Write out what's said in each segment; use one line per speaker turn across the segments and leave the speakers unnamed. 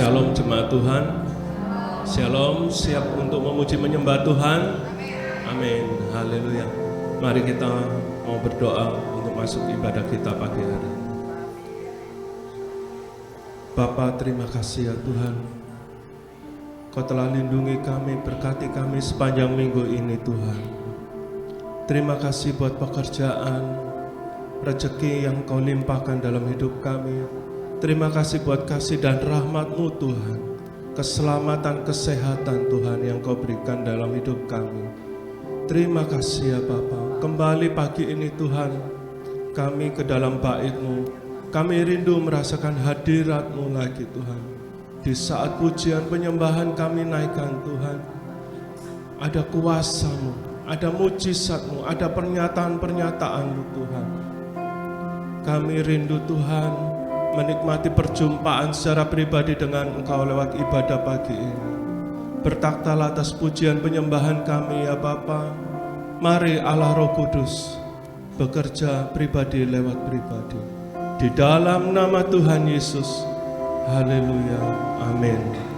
Shalom jemaat Tuhan. Shalom, siap untuk memuji menyembah Tuhan. Amin. Haleluya. Mari kita mau berdoa untuk masuk ibadah kita pagi hari. Bapa, terima kasih ya Tuhan. Kau telah lindungi kami, berkati kami sepanjang minggu ini Tuhan. Terima kasih buat pekerjaan, rezeki yang Kau limpahkan dalam hidup kami. Terima kasih buat kasih dan rahmat-Mu Tuhan. Keselamatan, kesehatan Tuhan yang Kau berikan dalam hidup kami. Terima kasih ya Bapa. Kembali pagi ini Tuhan, kami ke dalam bait-Mu. Kami rindu merasakan hadirat-Mu lagi Tuhan. Di saat pujian penyembahan kami naikkan Tuhan, ada kuasa-Mu, ada mujizat-Mu, ada pernyataan-pernyataan-Mu Tuhan. Kami rindu Tuhan menikmati perjumpaan secara pribadi dengan Engkau lewat ibadah pagi ini. Bertaktalah atas pujian penyembahan kami ya Bapa. Mari Allah Roh Kudus bekerja pribadi lewat pribadi. Di dalam nama Tuhan Yesus. Haleluya. Amin.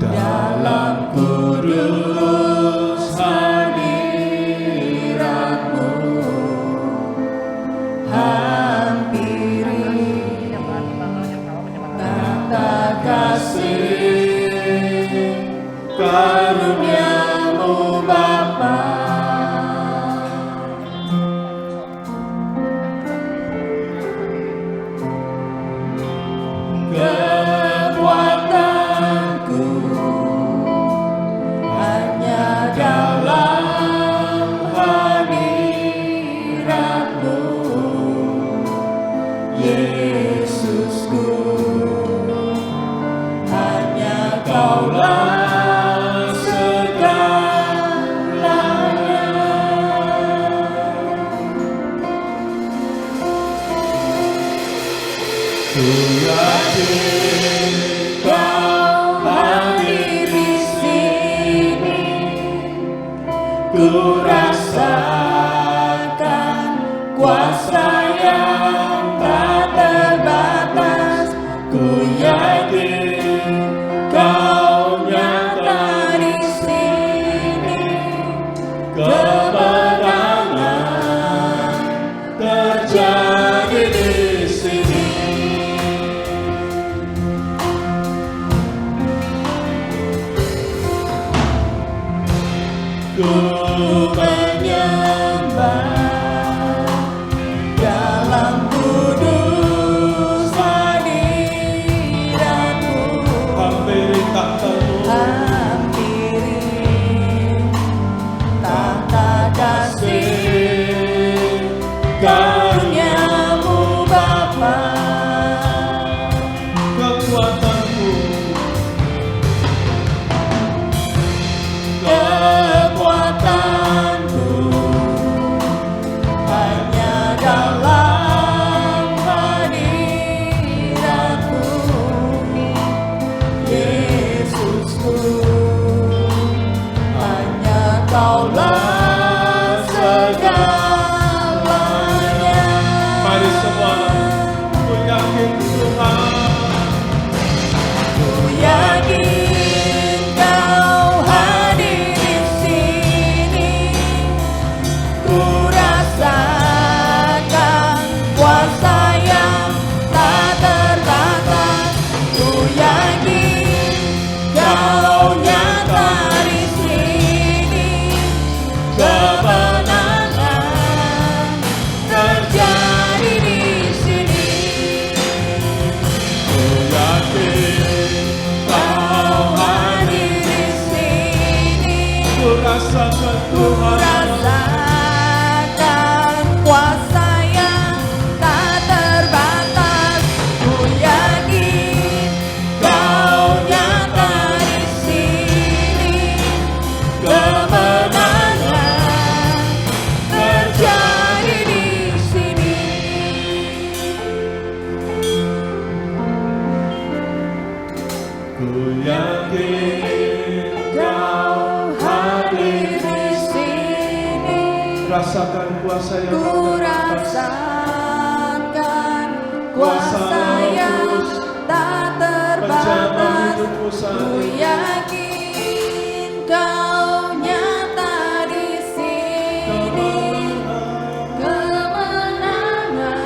Dalam kudus hadirat-Mu, hampiri tata kasih karunia-Mu Bapa. Kekuatanku hanya dalam hadirat-Mu, Yesusku. Hanya Kaulah segalanya. Ku yakin Kau hadir di sini, ku rasakan kuasa yang tak terbatas. Ku yakin Kau nyata di sini, kemenangan terjadi di sini. Ku
rasakan kuasa yang
Ku rasakan kuasa yang tak terbatas. Ku yakin Kau nyata di sini. Kemenangan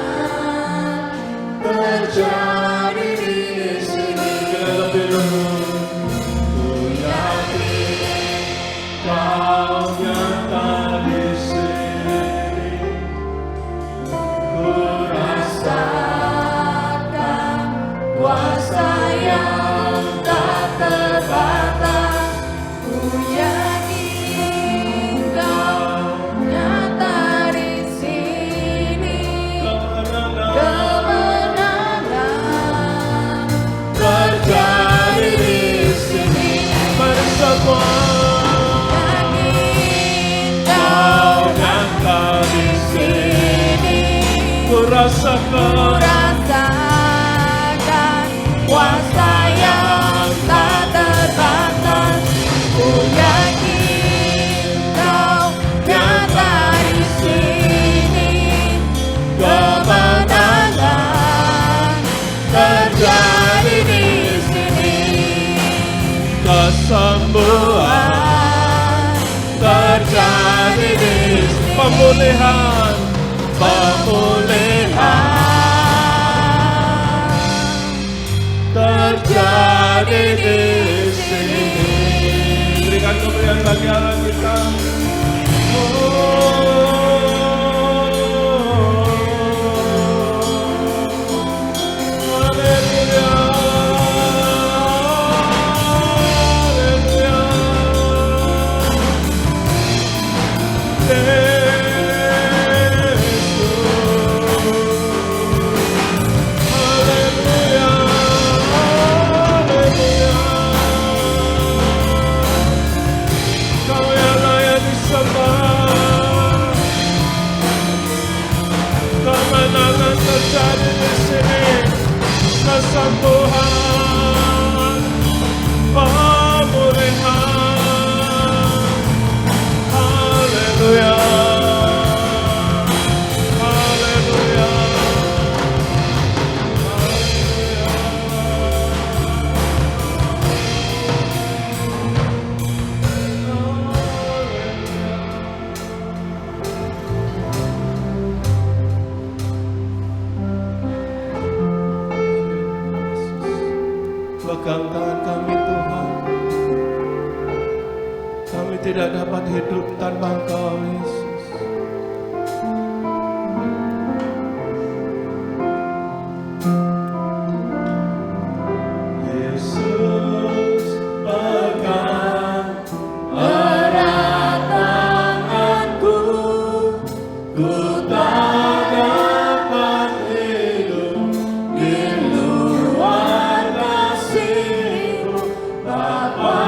terjadi di sini.
Ku yakin Kau nyata di sini. Ku
Rasakan kuasa yang tak terbatas. Ku yakin Kau nyata di sini. Kemenangan terjadi di sini.
Mari semua
Yakin
Kau nyata di sini. Ku rasakan
rasakan kuasa yang tak terbatas. Ku yakin Kau nyata di sini. Kemenangan terjadi di sini.
kesembuhan terjadi di sini. Pemulihan terjadi di sini. Berikan kemuliaan bagi Allah kita. Haleluya. Kemenangan terjadi di sini, kesembuhan, pemulihan. Haleluya, haleluya, pegang tangan kami Tuhan. Kami tidak dapat hidup tanpa Engkau Yesus. Yesus pegang
Erat tanganku, ku tak dapat hidup di luar kasih-Mu. Bapa,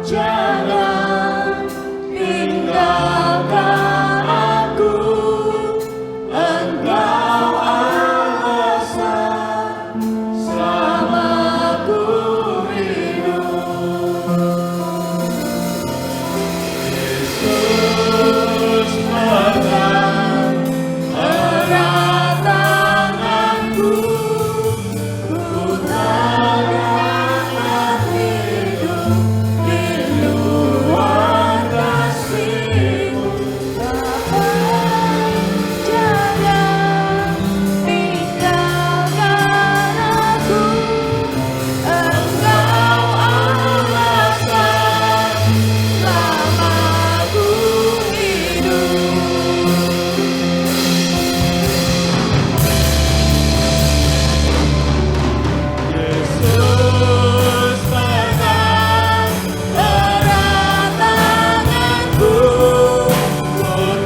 jangan tinggalkan aku. Engkau alasan selama ku hidup.
Yesus pegang
Erat tanganku, ku tak dapat hidup di luar kasih-Mu. Bapa, jangan tinggalkan aku. Engkau alasan selama ku hidup.
Yesus pegang
Erat tanganku, ku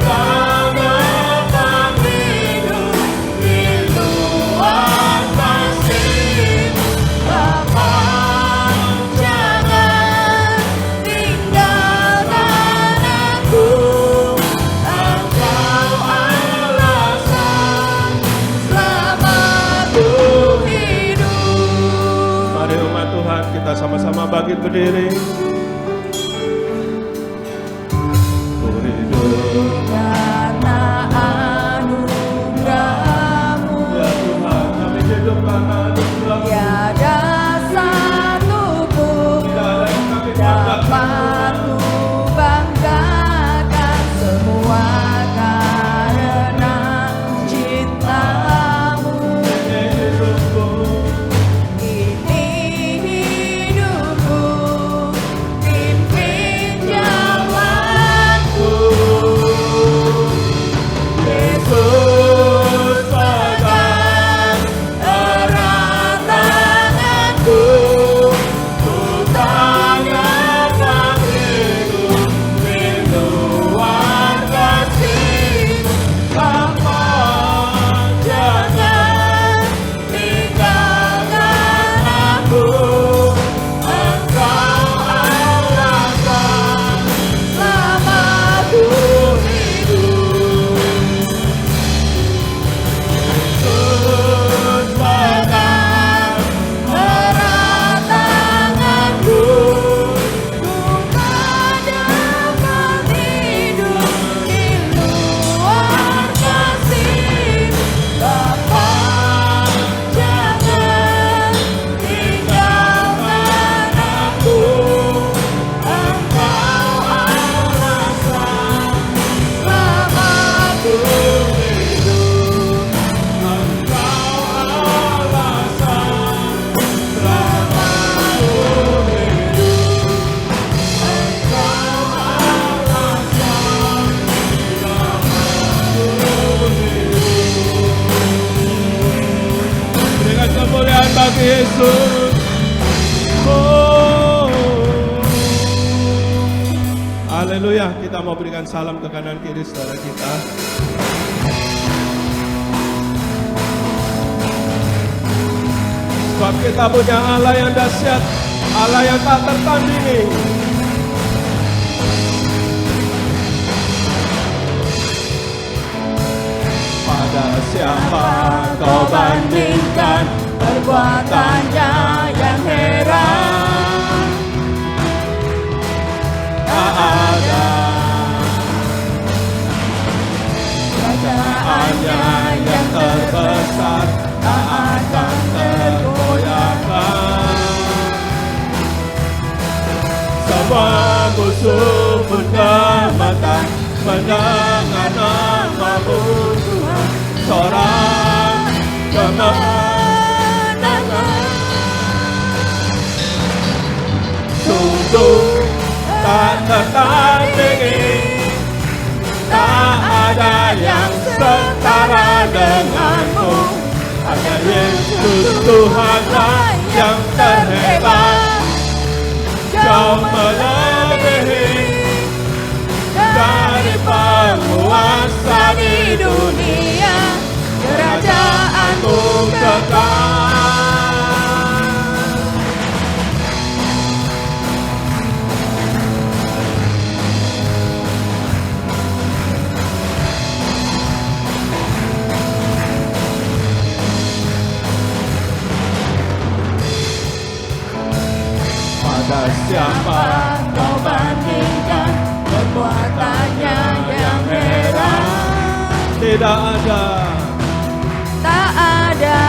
tak dapat hidup di luar kasih-Mu. Bapa, jangan tinggalkan aku. Engkau alasan selama ku hidup.
Mari umat Tuhan kita sama-sama bangkit berdiri. Ku hidup
Tiada satupun dapat ku banggakan, semua karena cintamu. Ini hidupku, pimpin jalanku. Yesus pegang erat tanganku, ku tanyakan hidup rinduan kasih. Bapa, jangan tinggalkan aku, Engkau alasan selama ku hidup. Yesus pegang erat tanganku, ku tak dapat hidup di luar kasih. Bapa, jangan tinggalkan aku, Engkau alasan selama ku hidup.
Berikan kemuliaan bagi Yesus. Oh. Haleluya. Kita mau berikan salam ke kanan kiri saudara kita. Sebab kita punya Allah yang dahsyat, Allah yang tak tertandingi. Pada siapa kau bandingkan
Perbuatannya yang heran,
tak ada.
kerajaannya yang terbesar tak akan tergoyahkan.
Semua musuh pun gemetaran mendengar namamu Tuhan. Sorak kemenangan, sungguh tak tertandingi, tak ada yang setara denganmu. Hanya Yesus Tuhanlah yang terhebat, jauh melebihi dari penguasa di dunia. Kerajaanmu kekal. Pada siapa
kau bandingkan perbuatannya yang heran,
tidak ada,
tak ada.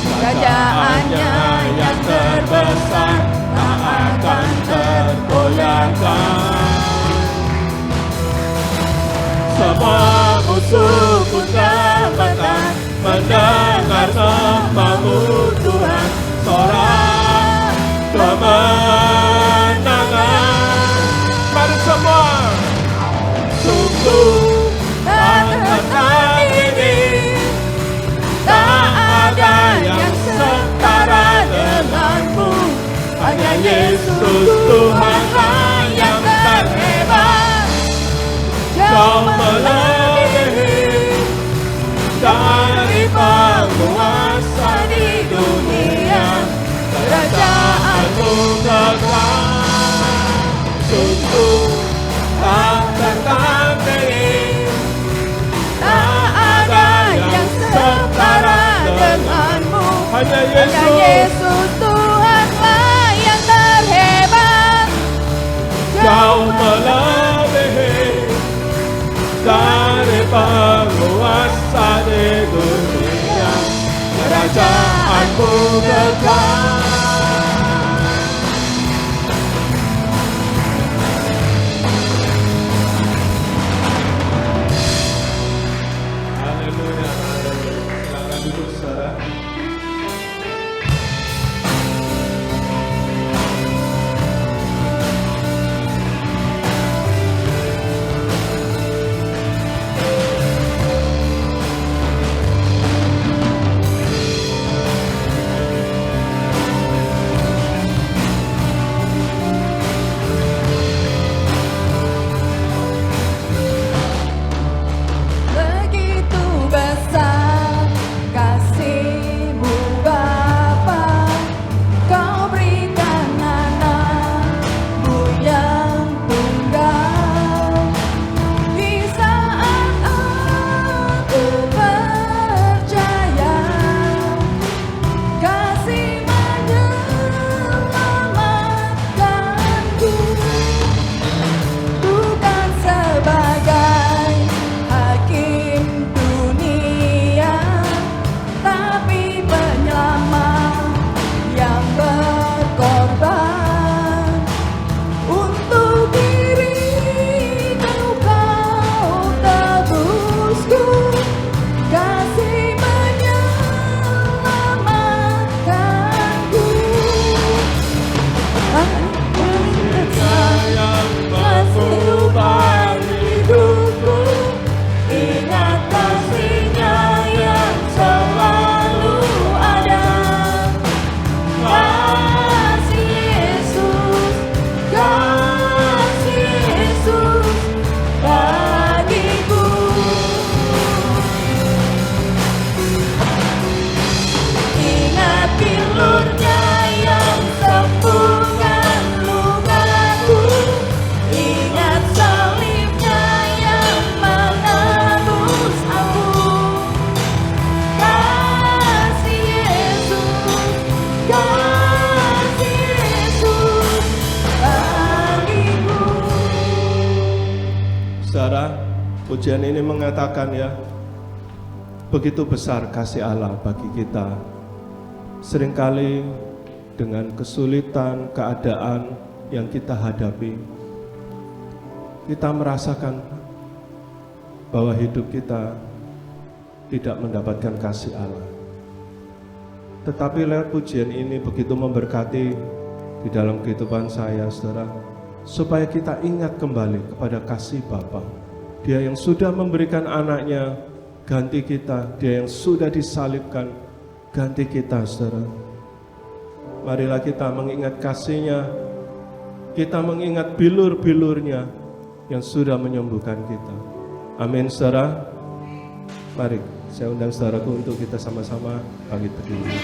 Kerajaannya yang terbesar tak akan tergoyahkan.
semua musuh pun gemetaran mendengar namamu Tuhan. Sorak kemenangan, mari semua. Sungguh tak tertandingi, tak ada yang setara denganmu. Hanya Yesus Tuhanlah yang terhebat, jauh melebihi dari penguasa di dunia. Kerajaanmu kekal, sungguh tak tertandingi, tak ada yang setara denganmu. Hanya
Yesus Tuhanlah yang terhebat,
jauh melebihi dari penguasa di dunia.
kerajaanmu kekal.
Haleluya, haleluya. Silakan duduk, saudara.
Begitu besar kasih-Mu Bapa, Kau berikan anak-Mu yang tunggal. Di saat aku percaya, kasih menyelamatkanku. Bukan sebagai hakim dunia, tapi penyelamat yang berkorban. Untuk diri-Mu Kau tebusku, kasih menyelamatkanku.
Yang
mengubah hidupku, ingat kasih-Nya yang selalu ada. Kasih Yesus, kasih Yesus bagiku. Ingat bilur-Nya yang sembuhkan lukaku. Ingat salib-Nya yang menebus aku. Kasih Yesus, kasih Yesus bagiku.
Saudara, pujian ini mengatakan ya, begitu besar kasih Allah bagi kita. Seringkali dengan kesulitan, keadaan yang kita hadapi, kita merasakan bahwa hidup kita tidak mendapatkan kasih Allah. Tetapi lewat pujian ini begitu memberkati di dalam kehidupan saya, saudara, supaya kita ingat kembali kepada kasih Bapa. Dia yang sudah memberikan anaknya ganti kita, Dia yang sudah disalibkan ganti kita, saudara. Marilah kita mengingat kasih-Nya, kita mengingat bilur-bilur-Nya yang sudah menyembuhkan kita. Amin, saudara. Mari saya undang saudaraku untuk kita sama-sama bangkit berdiri.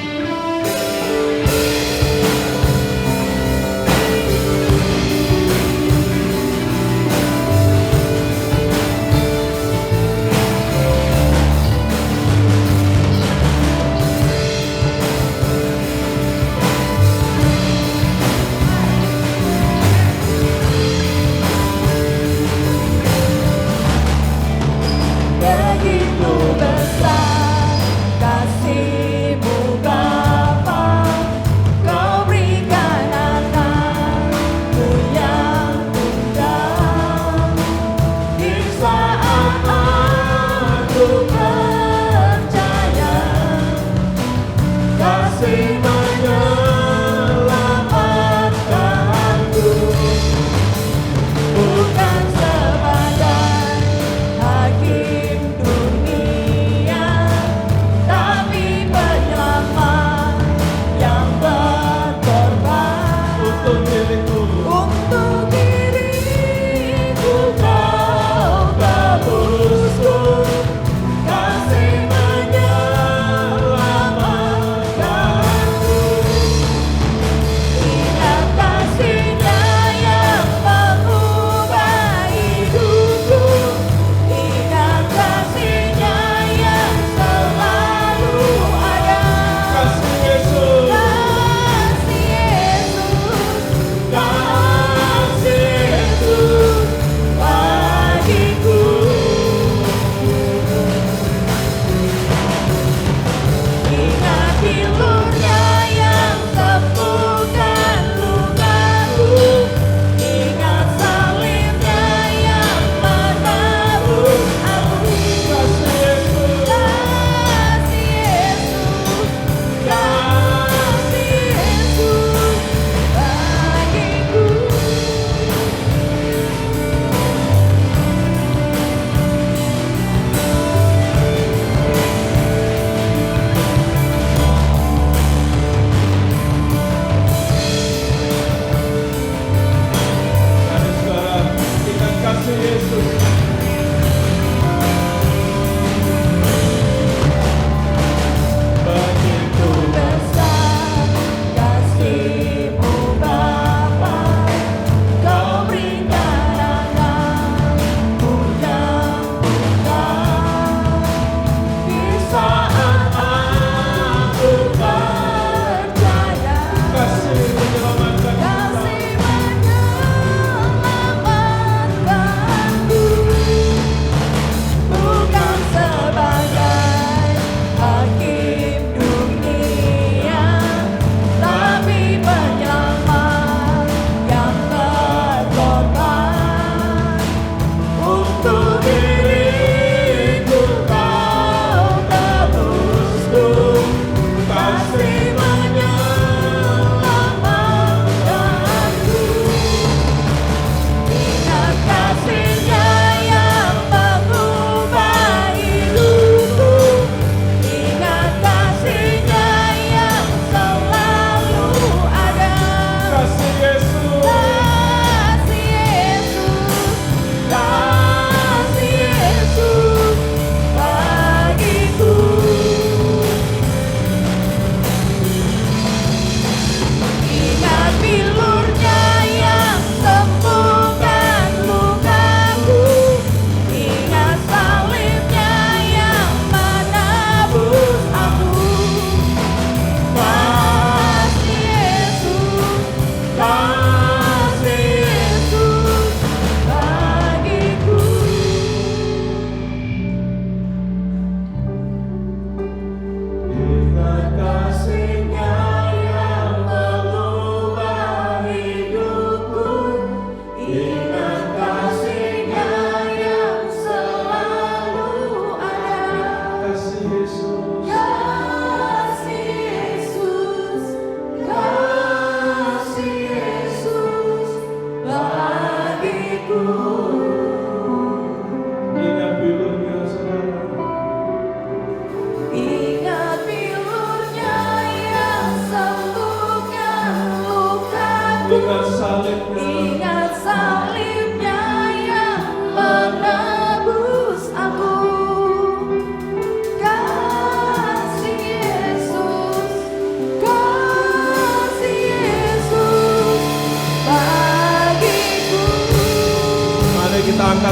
Begitu besar kasih-Mu Bapa,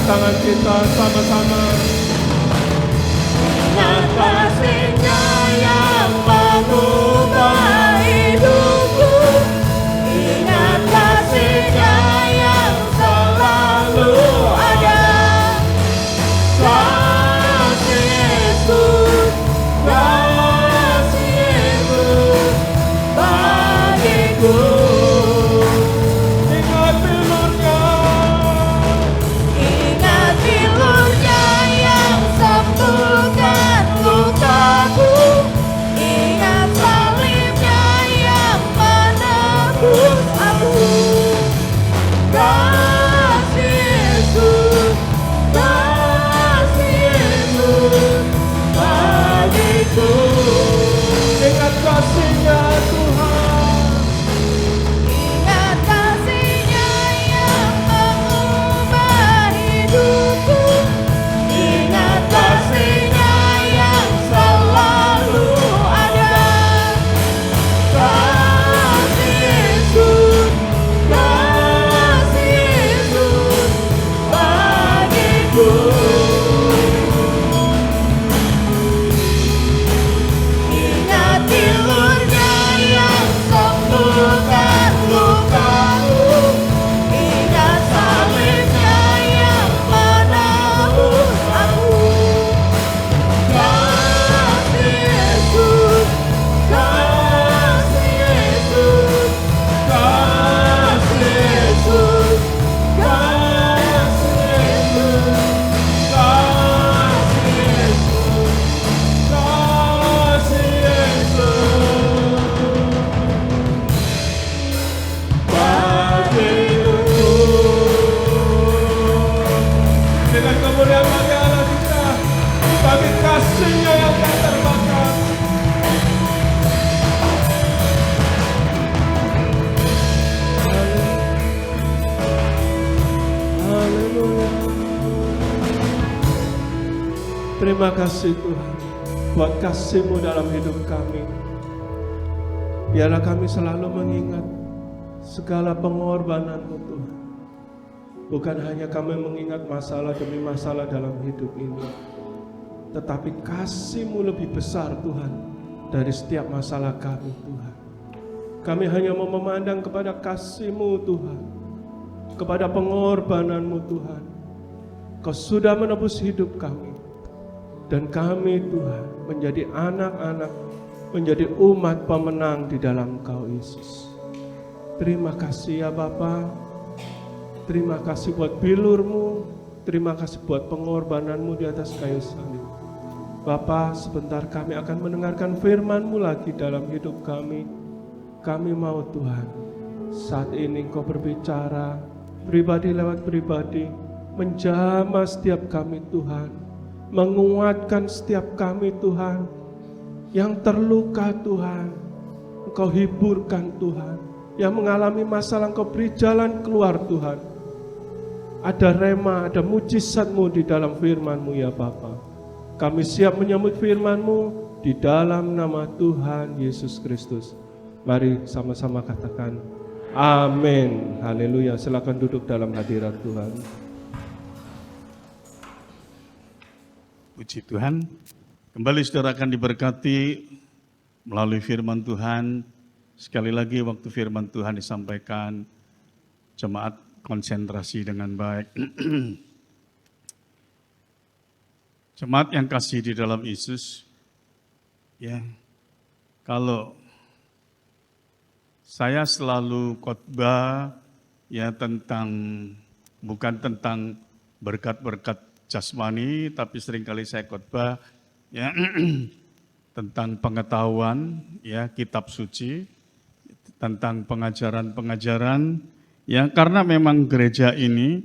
tangan kita sama-sama.
Ingat kasih-Nya yang mengubah hidupku, ingat kasih-Nya yang selalu ada. Kasih Yesus, kasih Yesus bagiku.
Ingat bilurnya,
Ingat bilurnya yang sembuhkan lukaku, ingat salibnya yang menebus aku. Kasih Yesus, kasih Yesus bagiku.
ingat kasih-Nya Tuhan.
Ingat kasih-Nya yang mengubah hidupku, ingat kasih-Nya yang selalu ada. Kasih Yesus, kasih Yesus bagiku. Ingat bilurnya yang sembuhkan lukaku, ingat salibnya yang menebus aku. Kasih Yesus, kasih Yesus, kasih Yesus, kasih Yesus, kasih Yesus,
Kasih Yesus bagiku. Dengan kemuliaan bagi Allah kita, bagi kasih-Nya yang tak terbatas. Haleluya. Terima kasih Tuhan buat kasih-Mu dalam hidup kami. Biarlah kami selalu mengingat segala pengorbanan-Mu Tuhan. Bukan hanya kami mengingat masalah demi masalah dalam hidup ini, tetapi kasih-Mu lebih besar Tuhan dari setiap masalah kami Tuhan. Kami hanya mau memandang kepada kasih-Mu Tuhan, kepada pengorbanan-Mu Tuhan. Kau sudah menebus hidup kami, dan kami Tuhan menjadi anak-anak, menjadi umat pemenang di dalam Kau Yesus. Terima kasih ya Bapa. Terima kasih buat bilur-Mu, terima kasih buat pengorbanan-Mu di atas kayu salib. Bapa, sebentar kami akan mendengarkan firman-Mu lagi dalam hidup kami. Kami mau Tuhan, saat ini Engkau berbicara, pribadi lewat pribadi, menjamah setiap kami Tuhan, menguatkan setiap kami Tuhan, yang terluka Tuhan, Engkau hiburkan Tuhan, yang mengalami masalah Engkau beri jalan keluar Tuhan. Ada rema, ada mujizat-Mu di dalam firman-Mu ya Bapa. Kami siap menyambut firman-Mu di dalam nama Tuhan Yesus Kristus. Mari sama-sama katakan amin. Haleluya. Silakan duduk dalam hadirat Tuhan.
Puji Tuhan. Kembali saudara akan diberkati melalui firman Tuhan. Sekali lagi waktu firman Tuhan disampaikan, jemaat konsentrasi dengan baik. Jemaat yang kasih di dalam Yesus, ya, kalau saya selalu khotbah ya tentang, bukan tentang berkat-berkat jasmani, tapi seringkali saya khotbah ya tentang pengetahuan ya kitab suci, tentang pengajaran-pengajaran ya, karena memang gereja ini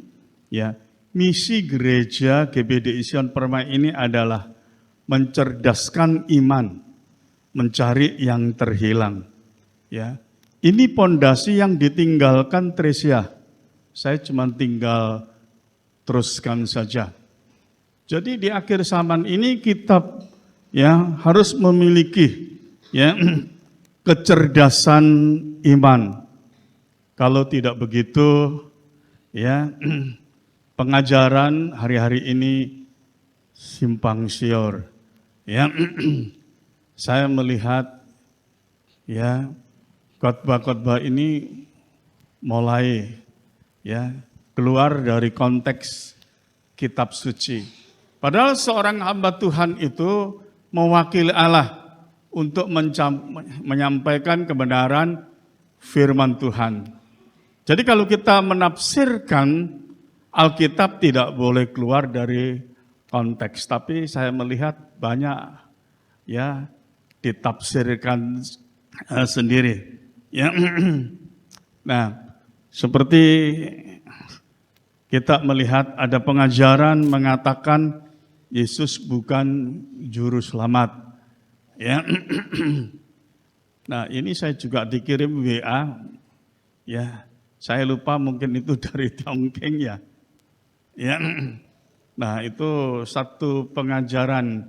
ya, misi gereja GBDI Sion Permai ini adalah mencerdaskan iman, mencari yang terhilang ya. Ini pondasi yang ditinggalkan Tresia. Saya cuma tinggal teruskan saja. Jadi di akhir zaman ini kitab ya harus memiliki ya kecerdasan iman. Kalau tidak begitu ya pengajaran hari-hari ini simpang siur. Ya, saya melihat ya khotbah-khotbah ini mulai ya keluar dari konteks kitab suci. Padahal seorang hamba Tuhan itu mewakili Allah untuk menyampaikan kebenaran firman Tuhan. Jadi kalau kita menafsirkan Alkitab tidak boleh keluar dari konteks, tapi saya melihat banyak ya ditafsirkan sendiri. Ya. Nah, seperti kita melihat ada pengajaran mengatakan Yesus bukan juru selamat. Ya. Nah, ini saya juga dikirim WA. Ya, saya lupa mungkin itu dari Tiongkeng ya. Ya. Nah, itu satu pengajaran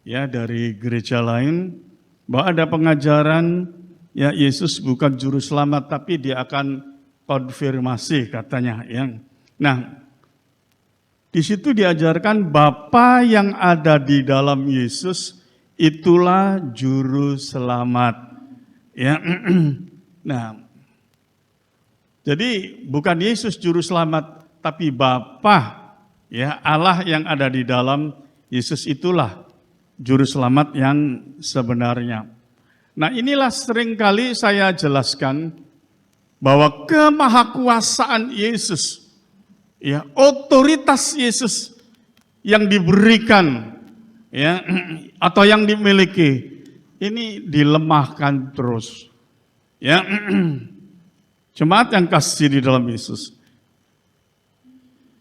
ya dari gereja lain bahwa ada pengajaran ya Yesus bukan juru selamat tapi dia akan konfirmasi katanya ya. Nah, di situ diajarkan Bapa yang ada di dalam Yesus itulah juru selamat. Ya. Nah, jadi bukan Yesus juru selamat tapi Bapa ya Allah yang ada di dalam Yesus itulah juru selamat yang sebenarnya. Nah, inilah seringkali saya jelaskan bahwa kemahakuasaan Yesus, ya otoritas Yesus yang diberikan, ya atau yang dimiliki, ini dilemahkan terus. Ya, jemaat yang kasih di dalam Yesus,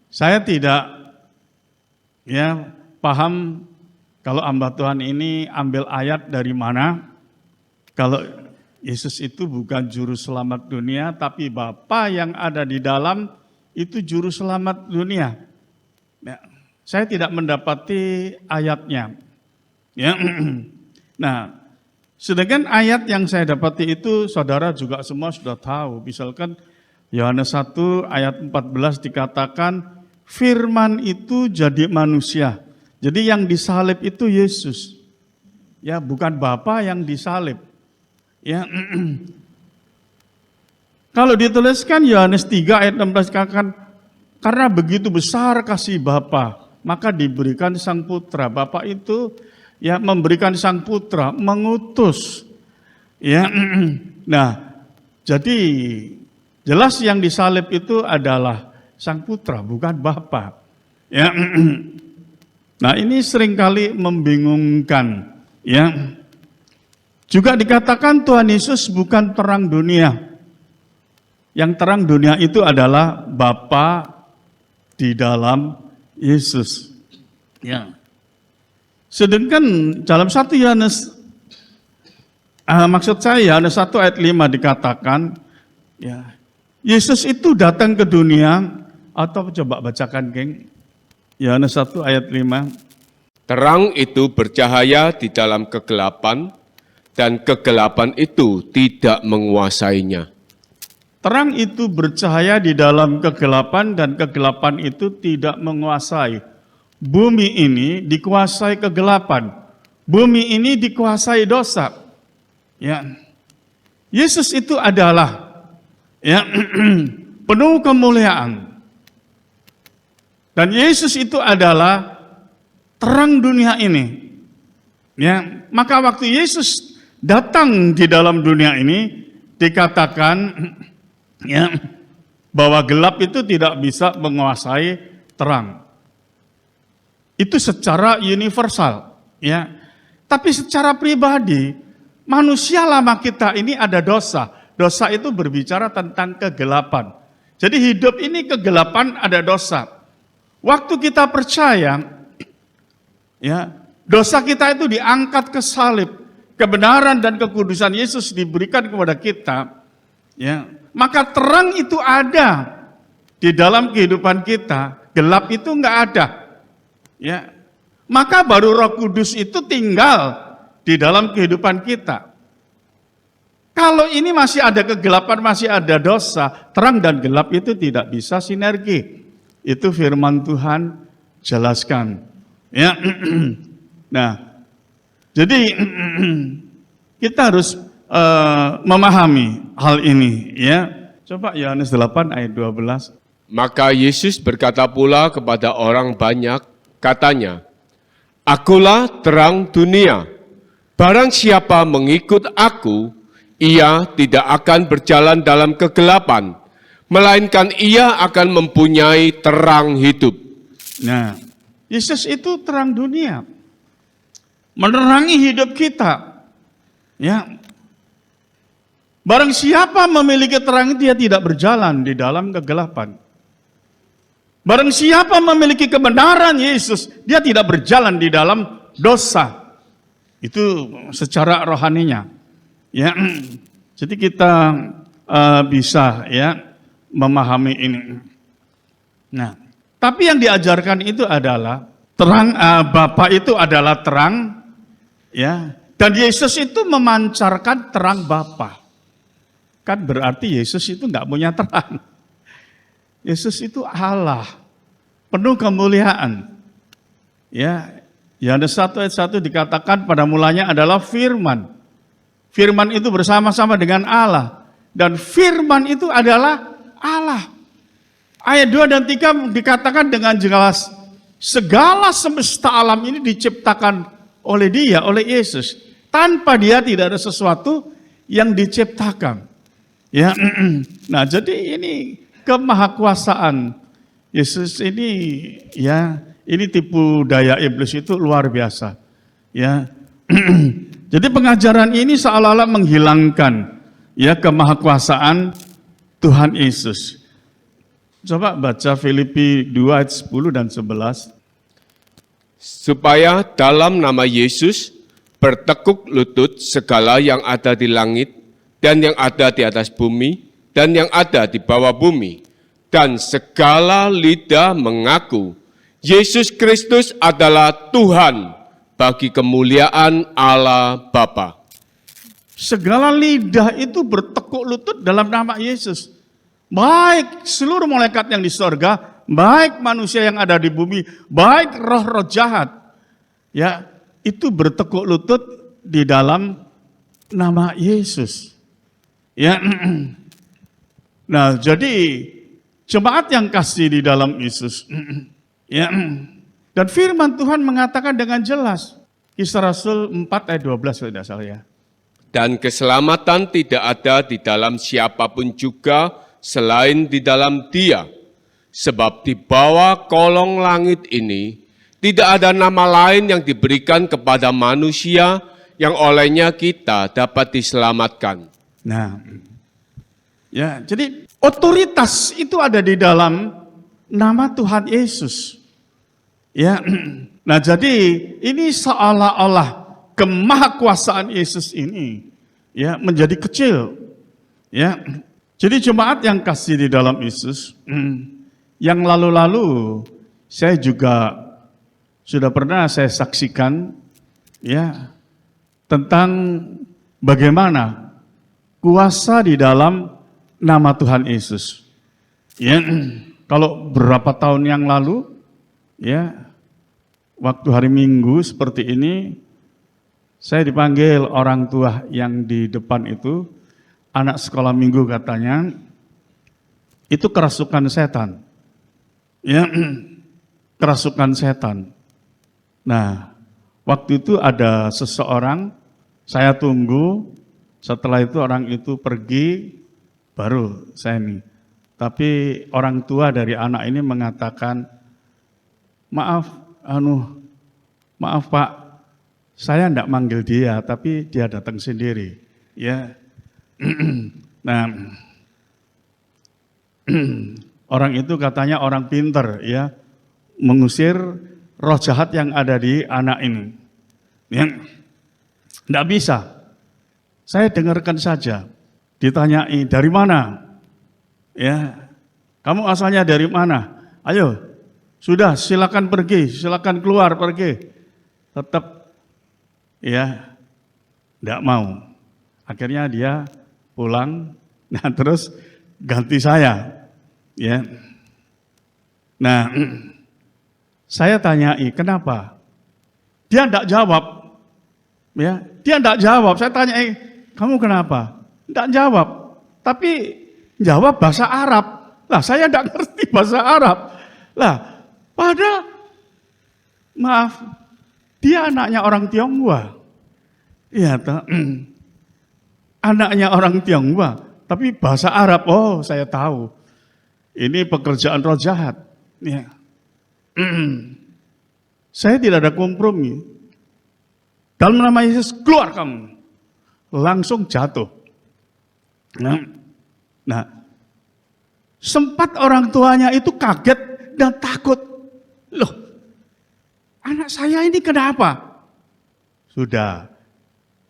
saya tidak ya paham kalau hamba Tuhan ini ambil ayat dari mana. Kalau Yesus itu bukan juru selamat dunia, tapi Bapa yang ada di dalam itu juru selamat dunia. Ya, saya tidak mendapati ayatnya. Ya. Nah, sedangkan ayat yang saya dapati itu saudara juga semua sudah tahu. Misalkan Yohanes 1 ayat 14 dikatakan firman itu jadi manusia. Jadi yang disalib itu Yesus. Ya, bukan Bapa yang disalib. Ya. Kalau dituliskan Yohanes 3 ayat 16 katakan karena begitu besar kasih Bapa, maka diberikan Sang Putra. Bapa itu ya memberikan Sang Putra, mengutus. Ya. Nah, jadi jelas yang disalib itu adalah Sang Putra, bukan Bapa. Ya. Nah, ini seringkali membingungkan, ya. Juga dikatakan Tuhan Yesus bukan terang dunia. Yang terang dunia itu adalah Bapa di dalam Yesus. Ya. Sedangkan dalam 1 Yohanes, maksud saya Yohanes 1 ayat 5 dikatakan, ya, Yesus itu datang ke dunia, atau coba bacakan geng, Yohanes 1 ayat 5.
Terang itu bercahaya di dalam kegelapan, dan kegelapan itu tidak menguasainya.
Terang itu bercahaya di dalam kegelapan dan kegelapan itu tidak menguasai. Bumi ini dikuasai kegelapan. Bumi ini dikuasai dosa. Ya. Yesus itu adalah ya penuh kemuliaan. Dan Yesus itu adalah terang dunia ini. Ya, maka waktu Yesus datang di dalam dunia ini dikatakan ya bahwa gelap itu tidak bisa menguasai terang. Itu secara universal, ya. Tapi secara pribadi, manusia lama kita ini ada dosa. Dosa itu berbicara tentang kegelapan. Jadi hidup ini kegelapan, ada dosa. Waktu kita percaya, ya, dosa kita itu diangkat ke salib. Kebenaran dan kekudusan Yesus diberikan kepada kita, ya, maka terang itu ada di dalam kehidupan kita, gelap itu enggak ada, ya, maka baru Roh Kudus itu tinggal di dalam kehidupan kita. Kalau ini masih ada kegelapan, masih ada dosa, terang dan gelap itu tidak bisa sinergi, itu firman Tuhan jelaskan. Ya, nah, jadi kita harus memahami hal ini. Ya, coba Yohanes 8 ayat 12.
Maka Yesus berkata pula kepada orang banyak, katanya, Akulah terang dunia. Barang siapa mengikut aku, ia tidak akan berjalan dalam kegelapan, melainkan ia akan mempunyai terang hidup.
Nah, Yesus itu terang dunia, menerangi hidup kita. Ya, barang siapa memiliki terang, dia tidak berjalan di dalam kegelapan. Barang siapa memiliki kebenaran Yesus, dia tidak berjalan di dalam dosa. Itu secara rohaninya. Ya, jadi kita bisa ya memahami ini. Nah, tapi yang diajarkan itu adalah terang, Bapa itu adalah terang, ya, dan Yesus itu memancarkan terang Bapa. Kan berarti Yesus itu nggak punya terang. Yesus itu Allah, penuh kemuliaan. Ya, Yohanes 1 ayat 1 dikatakan pada mulanya adalah firman. Firman itu bersama-sama dengan Allah. Dan firman itu adalah Allah. Ayat 2 dan 3 dikatakan dengan jelas, segala semesta alam ini diciptakan oleh Dia, oleh Yesus. Tanpa Dia tidak ada sesuatu yang diciptakan. Ya, nah jadi ini kemahakuasaan Yesus ini, ya, ini tipu daya iblis itu luar biasa. Ya, jadi pengajaran ini seolah-olah menghilangkan ya kemahakuasaan Tuhan Yesus. Coba baca Filipi 2 ayat 10 dan 11.
Supaya dalam nama Yesus bertekuk lutut segala yang ada di langit dan yang ada di atas bumi dan yang ada di bawah bumi, dan segala lidah mengaku Yesus Kristus adalah Tuhan bagi kemuliaan Allah Bapa.
Segala lidah itu bertekuk lutut dalam nama Yesus. Baik seluruh malaikat yang di sorga, baik manusia yang ada di bumi, baik roh-roh jahat, ya, itu bertekuk lutut di dalam nama Yesus. Ya, nah jadi jemaat yang kasih di dalam Yesus, ya, dan firman Tuhan mengatakan dengan jelas, Kisah Rasul 4 ayat 12 tidak salah ya.
Dan keselamatan tidak ada di dalam siapapun juga selain di dalam Dia. Sebab di bawah kolong langit ini tidak ada nama lain yang diberikan kepada manusia yang olehnya kita dapat diselamatkan.
Nah, ya, jadi otoritas itu ada di dalam nama Tuhan Yesus. Ya, nah jadi ini seolah-olah kemahakuasaan Yesus ini ya menjadi kecil. Ya, jadi jemaat yang kasih di dalam Yesus, yang lalu-lalu saya juga sudah pernah saya saksikan ya tentang bagaimana kuasa di dalam nama Tuhan Yesus. Ya, kalau berapa tahun yang lalu, ya, waktu hari Minggu seperti ini, saya dipanggil orang tua yang di depan itu, anak sekolah minggu katanya, itu kerasukan setan. Ya, kerasukan setan. Nah, waktu itu ada seseorang, saya tunggu, setelah itu orang itu pergi, baru saya nih. Tapi orang tua dari anak ini mengatakan, maaf Pak, saya enggak manggil dia, tapi dia datang sendiri. Ya, nah, orang itu katanya orang pinter, ya, mengusir roh jahat yang ada di anak ini. Ya, enggak bisa. Saya dengarkan saja. Ditanyai dari mana? Ya, kamu asalnya dari mana? Ayo, sudah silakan pergi, silakan keluar pergi. Tetap, ya, enggak mau. Akhirnya dia pulang, nah terus ganti saya. Ya, Nah, saya tanyai, kenapa? Dia tidak jawab. Ya, dia tidak jawab. Saya tanyai, kamu kenapa? Tidak jawab. Tapi jawab bahasa Arab. Lah, saya tidak ngerti bahasa Arab. Lah, padahal, maaf, dia anaknya orang Tionghoa. Iya, anaknya orang Tionghoa. Tapi bahasa Arab, oh saya tahu. Ini pekerjaan roh jahat. Ya. Saya tidak ada kompromi. Dalam nama Yesus, keluar kamu. Langsung jatuh. Nah, sempat orang tuanya itu kaget dan takut. Loh, anak saya ini kenapa? Sudah,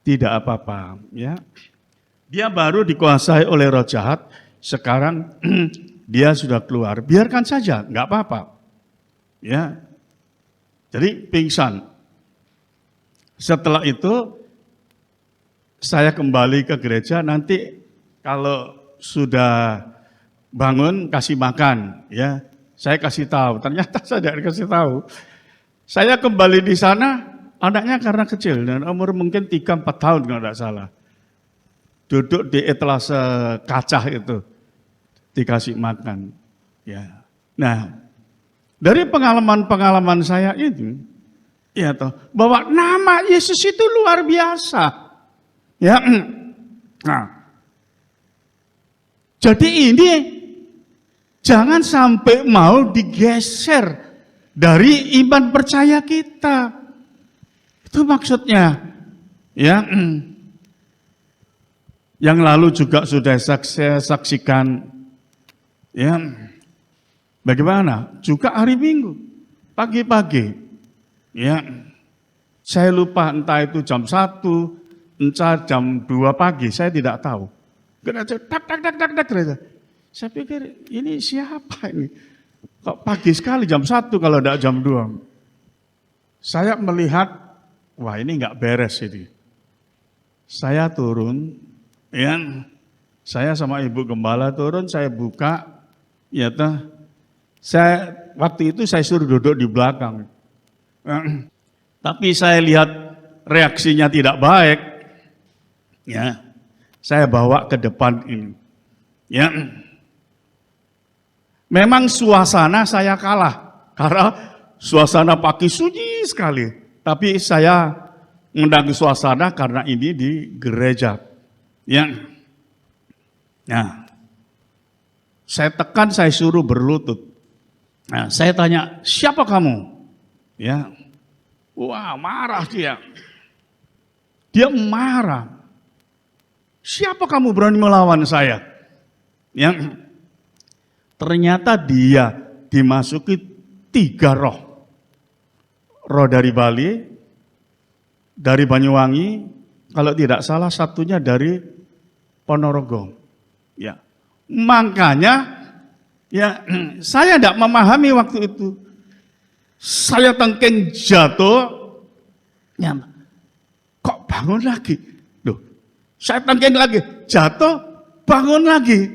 tidak apa-apa. Ya, dia baru dikuasai oleh roh jahat. Sekarang dia sudah keluar. Biarkan saja, nggak apa-apa. Ya, jadi pingsan. Setelah itu saya kembali ke gereja. Nanti kalau sudah bangun kasih makan, ya saya kasih tahu. Ternyata saya tidak kasih tahu. Saya kembali di sana, anaknya karena kecil dan umur mungkin 3-4 tahun kalau tidak salah. Duduk di etalase kaca itu dikasih makan. Ya. Nah, dari pengalaman-pengalaman saya itu, ya toh, bahwa nama Yesus itu luar biasa. Ya. Nah, jadi ini jangan sampai mau digeser dari iman percaya kita. Itu maksudnya. Ya. Yang lalu juga sudah saya saksikan. Ya. Bagaimana? Juga hari Minggu, pagi-pagi. Ya. Saya lupa entah itu jam 1, entah jam 2 pagi, saya tidak tahu. Tak. Saya pikir ini siapa ini? Kok pagi sekali jam 1 kalau tidak jam 2. Saya melihat, wah ini enggak beres ini. Saya turun, ya, saya sama Ibu Gembala turun, saya buka, ya toh, waktu itu saya suruh duduk di belakang. Tapi saya lihat reaksinya tidak baik, ya, saya bawa ke depan ini. Ya, memang suasana saya kalah karena suasana pagi sunyi sekali. Tapi saya mendatangi suasana karena ini di gereja. Ya, nah, saya tekan, saya suruh berlutut. Nah, saya tanya, siapa kamu? Ya, wah marah dia. Dia marah. Siapa kamu berani melawan saya? Ya, ternyata dia dimasuki 3 roh. Roh dari Bali, dari Banyuwangi, kalau tidak salah satunya dari Ponorogo. Ya, makanya ya, saya tidak memahami waktu itu. Saya tengking jatuh, ya, kok bangun lagi? Loh, saya tengking lagi, jatuh, bangun lagi.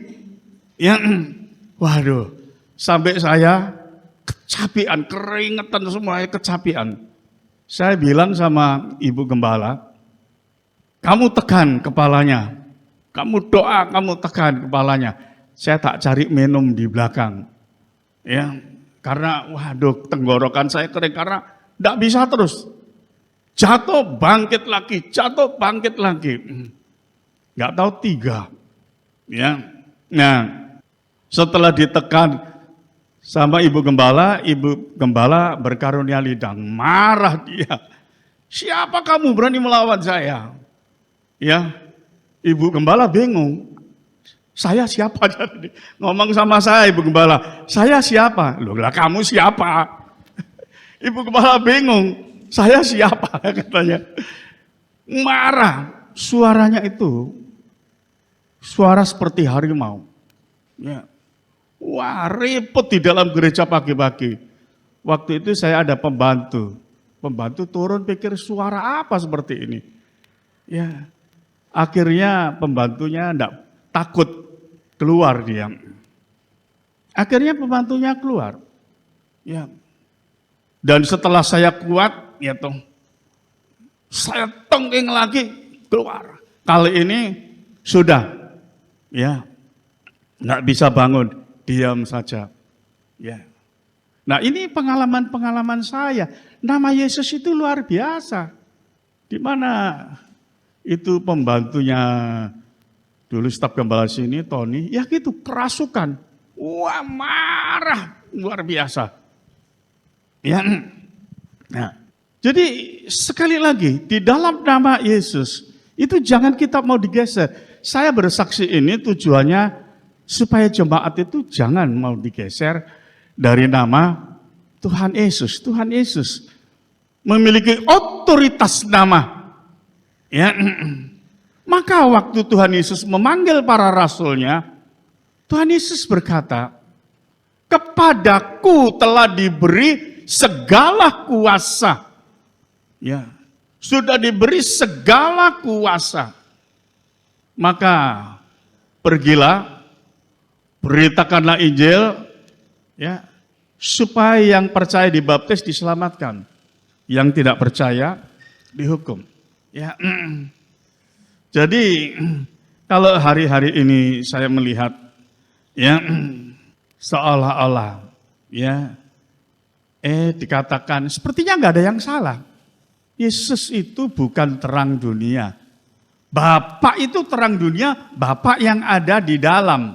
Ya, waduh, sampai saya kecapian, keringetan semuanya kecapian. Saya bilang sama Ibu Gembala, kamu tekan kepalanya, kamu doa, kamu tekan kepalanya. Saya tak cari minum di belakang. Ya, karena waduh tenggorokan saya kering karena tidak bisa terus. Jatuh bangkit lagi, jatuh bangkit lagi. Enggak tahu 3. Ya. Nah, setelah ditekan sama Ibu Gembala berkarunia lidang, marah dia. Siapa kamu berani melawan saya? Ya. Ibu Gembala bingung. Saya siapa? Ngomong sama saya Ibu Gembala, saya siapa? Loh lah kamu siapa? Ibu Gembala bingung, saya siapa? Katanya. Marah, suaranya itu, suara seperti harimau. Ya. Wah repot di dalam gereja pagi-pagi. Waktu itu saya ada pembantu. Pembantu turun pikir suara apa seperti ini. Ya. Akhirnya pembantunya enggak takut keluar dia. Akhirnya pembantunya keluar. Ya. Dan setelah saya kuat, ya toh, saya tongking lagi keluar. Kali ini sudah, ya, nggak bisa bangun, diam saja. Ya. Nah ini pengalaman-pengalaman saya. Nama Yesus itu luar biasa. Di mana itu pembantunya dulu staf gembala sini, Tony, ya gitu kerasukan. Wah marah, luar biasa. Ya, nah, jadi sekali lagi di dalam nama Yesus itu jangan kita mau digeser. Saya bersaksi ini tujuannya supaya jemaat itu jangan mau digeser dari nama Tuhan Yesus. Tuhan Yesus memiliki otoritas nama. Ya, maka waktu Tuhan Yesus memanggil para rasulnya, Tuhan Yesus berkata, kepadaku telah diberi segala kuasa. Ya, sudah diberi segala kuasa. Maka pergilah, beritakanlah Injil, ya, supaya yang percaya dibaptis diselamatkan, yang tidak percaya dihukum. Ya, jadi kalau hari-hari ini saya melihat, ya, seolah-olah, ya, dikatakan sepertinya nggak ada yang salah. Yesus itu bukan terang dunia. Bapa itu terang dunia, Bapa yang ada di dalam.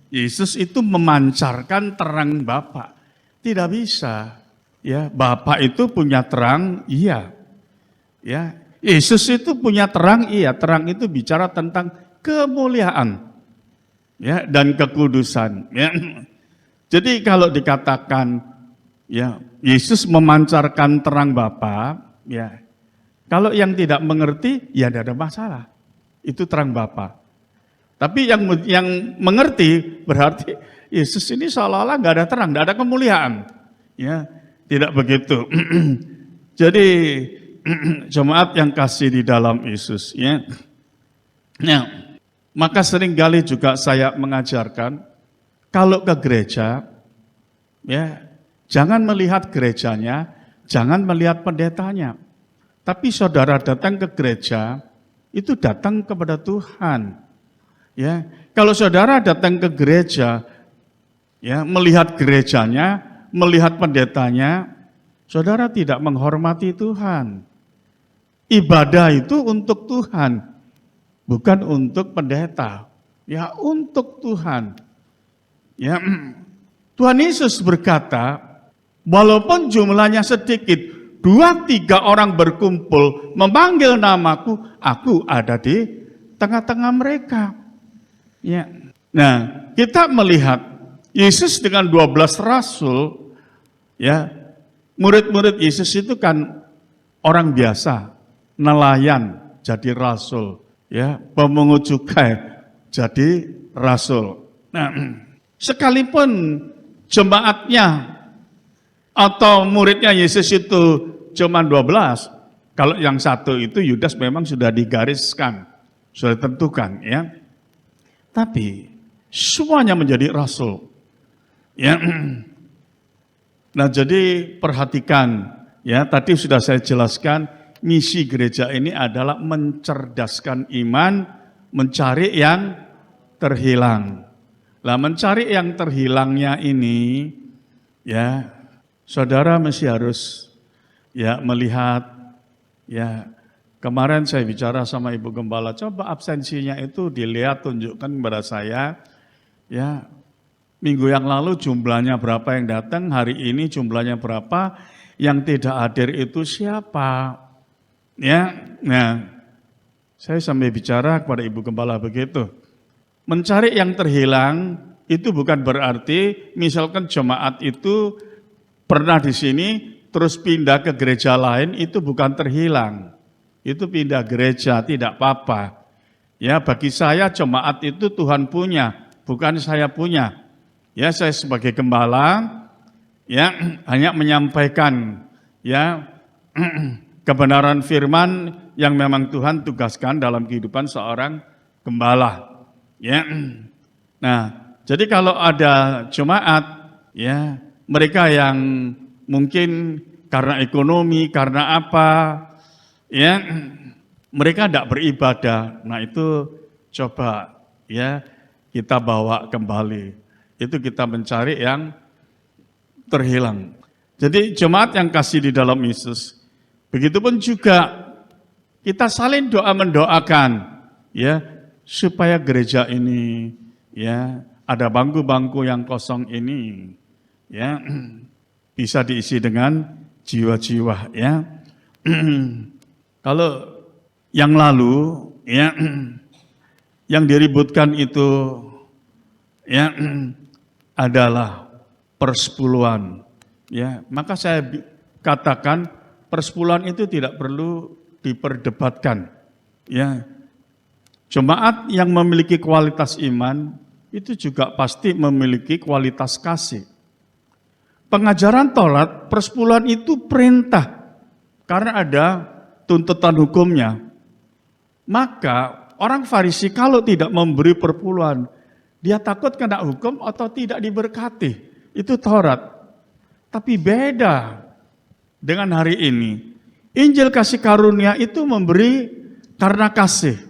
Yesus itu memancarkan terang Bapa. Tidak bisa. Ya, Bapa itu punya terang, iya. Ya, Yesus itu punya terang, iya. Terang itu bicara tentang kemuliaan, ya, dan kekudusan. Ya. Jadi kalau dikatakan, ya, Yesus memancarkan terang Bapa, ya. Kalau yang tidak mengerti, ya tidak ada masalah. Itu terang Bapa. Tapi yang mengerti berarti Yesus ini seolah-olah nggak ada terang, nggak ada kemuliaan. Ya, tidak begitu. Jadi jemaat yang kasih di dalam Yesus, ya. Nah, maka seringkali juga saya mengajarkan kalau ke gereja, ya, jangan melihat gerejanya, jangan melihat pendetanya. Tapi saudara datang ke gereja, itu datang kepada Tuhan. Ya, kalau saudara datang ke gereja, ya, melihat gerejanya, melihat pendetanya, saudara tidak menghormati Tuhan. Ibadah itu untuk Tuhan, bukan untuk pendeta. Ya, untuk Tuhan. Ya, Tuhan Yesus berkata, walaupun jumlahnya sedikit, 2-3 orang berkumpul memanggil namaku, aku ada di tengah-tengah mereka. Ya. Nah, kita melihat Yesus dengan 12 rasul, ya, murid-murid Yesus itu kan orang biasa, nelayan jadi rasul, ya, pemungut cukai jadi rasul. Nah, sekalipun jemaatnya atau muridnya Yesus itu cuma 12, kalau yang satu itu Yudas memang sudah digariskan, sudah ditentukan, ya. Tapi semuanya menjadi rasul. Ya. Nah, jadi perhatikan, ya, tadi sudah saya jelaskan, misi gereja ini adalah mencerdaskan iman, mencari yang terhilang. Lah, mencari yang terhilangnya ini, ya, saudara mesti harus, ya, melihat, ya, kemarin saya bicara sama Ibu Gembala, coba absensinya itu dilihat, tunjukkan kepada saya, ya, minggu yang lalu jumlahnya berapa yang datang, hari ini jumlahnya berapa, yang tidak hadir itu siapa, ya. Nah, saya sampai bicara kepada Ibu Gembala begitu, mencari yang terhilang itu bukan berarti misalkan jemaat itu pernah di sini terus pindah ke gereja lain, itu bukan terhilang. Itu pindah gereja, tidak apa-apa. Ya, bagi saya jemaat itu Tuhan punya, bukan saya punya. Ya, saya sebagai gembala, ya, hanya menyampaikan, ya, kebenaran firman yang memang Tuhan tugaskan dalam kehidupan seorang gembala. Ya. Nah, jadi kalau ada jemaat, ya, mereka yang mungkin karena ekonomi, karena apa, ya mereka tidak beribadah. Nah itu coba ya kita bawa kembali. Itu kita mencari yang terhilang. Jadi jemaat yang kasih di dalam Yesus, begitupun juga kita saling doa mendoakan, ya supaya gereja ini, ya ada bangku-bangku yang kosong ini, ya bisa diisi dengan jiwa-jiwa, ya. Kalau yang lalu, ya yang diributkan itu, ya adalah persepuluhan, ya maka saya katakan persepuluhan itu tidak perlu diperdebatkan, ya. Jemaat yang memiliki kualitas iman itu juga pasti memiliki kualitas kasih. Pengajaran Taurat persepuluhan itu perintah karena ada tuntutan hukumnya. Maka orang Farisi kalau tidak memberi perpuluhan, dia takut kena hukum atau tidak diberkati. Itu Taurat. Tapi beda dengan hari ini. Injil kasih karunia itu memberi karena kasih.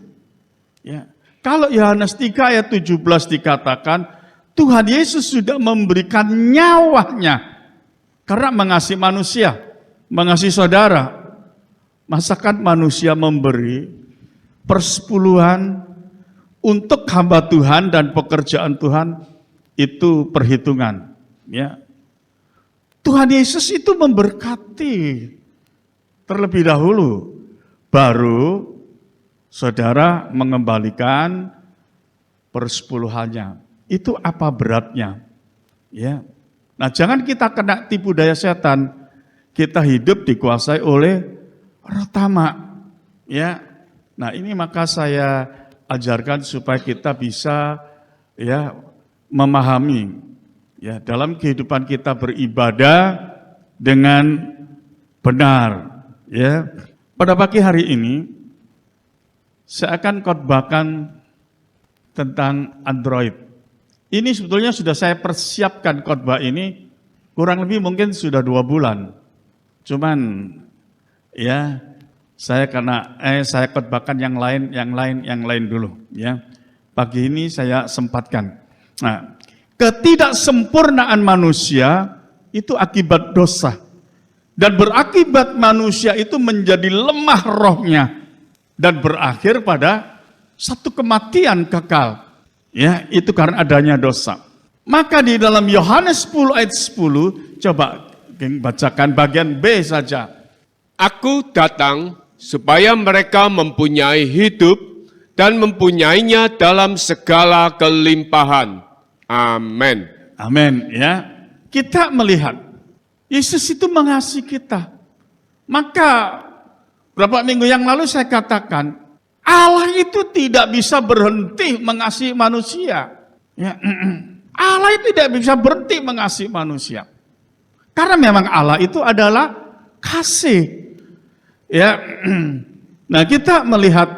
Ya. Kalau Yohanes 3 ayat 17 dikatakan, Tuhan Yesus sudah memberikan nyawanya karena mengasihi manusia, mengasihi saudara. Masakan manusia memberi persepuluhan untuk hamba Tuhan dan pekerjaan Tuhan, itu perhitungan. Ya. Tuhan Yesus itu memberkati terlebih dahulu, baru saudara mengembalikan persepuluhannya. Itu apa beratnya? Ya. Nah, jangan kita kena tipu daya setan. Kita hidup dikuasai oleh roh tamak. Ya. Nah, ini maka saya ajarkan supaya kita bisa ya memahami ya dalam kehidupan kita beribadah dengan benar, ya. Pada pagi hari ini saya akan khotbahkan tentang Android. Ini sebetulnya sudah saya persiapkan khotbah ini kurang lebih mungkin sudah 2 bulan. Cuman ya saya khotbahkan yang lain dulu, ya. Pagi ini saya sempatkan. Nah, ketidaksempurnaan manusia itu akibat dosa. Dan berakibat manusia itu menjadi lemah rohnya. Dan berakhir pada satu kematian kekal. Ya, itu karena adanya dosa. Maka di dalam Yohanes 10 ayat 10, coba bacakan bagian B saja.
Aku datang supaya mereka mempunyai hidup dan mempunyainya dalam segala kelimpahan. Amin.
Amin, ya. Kita melihat Yesus itu mengasihi kita. Maka berapa minggu yang lalu saya katakan, Allah itu tidak bisa berhenti mengasihi manusia. Ya, Allah itu tidak bisa berhenti mengasihi manusia. Karena memang Allah itu adalah kasih. Ya, nah kita melihat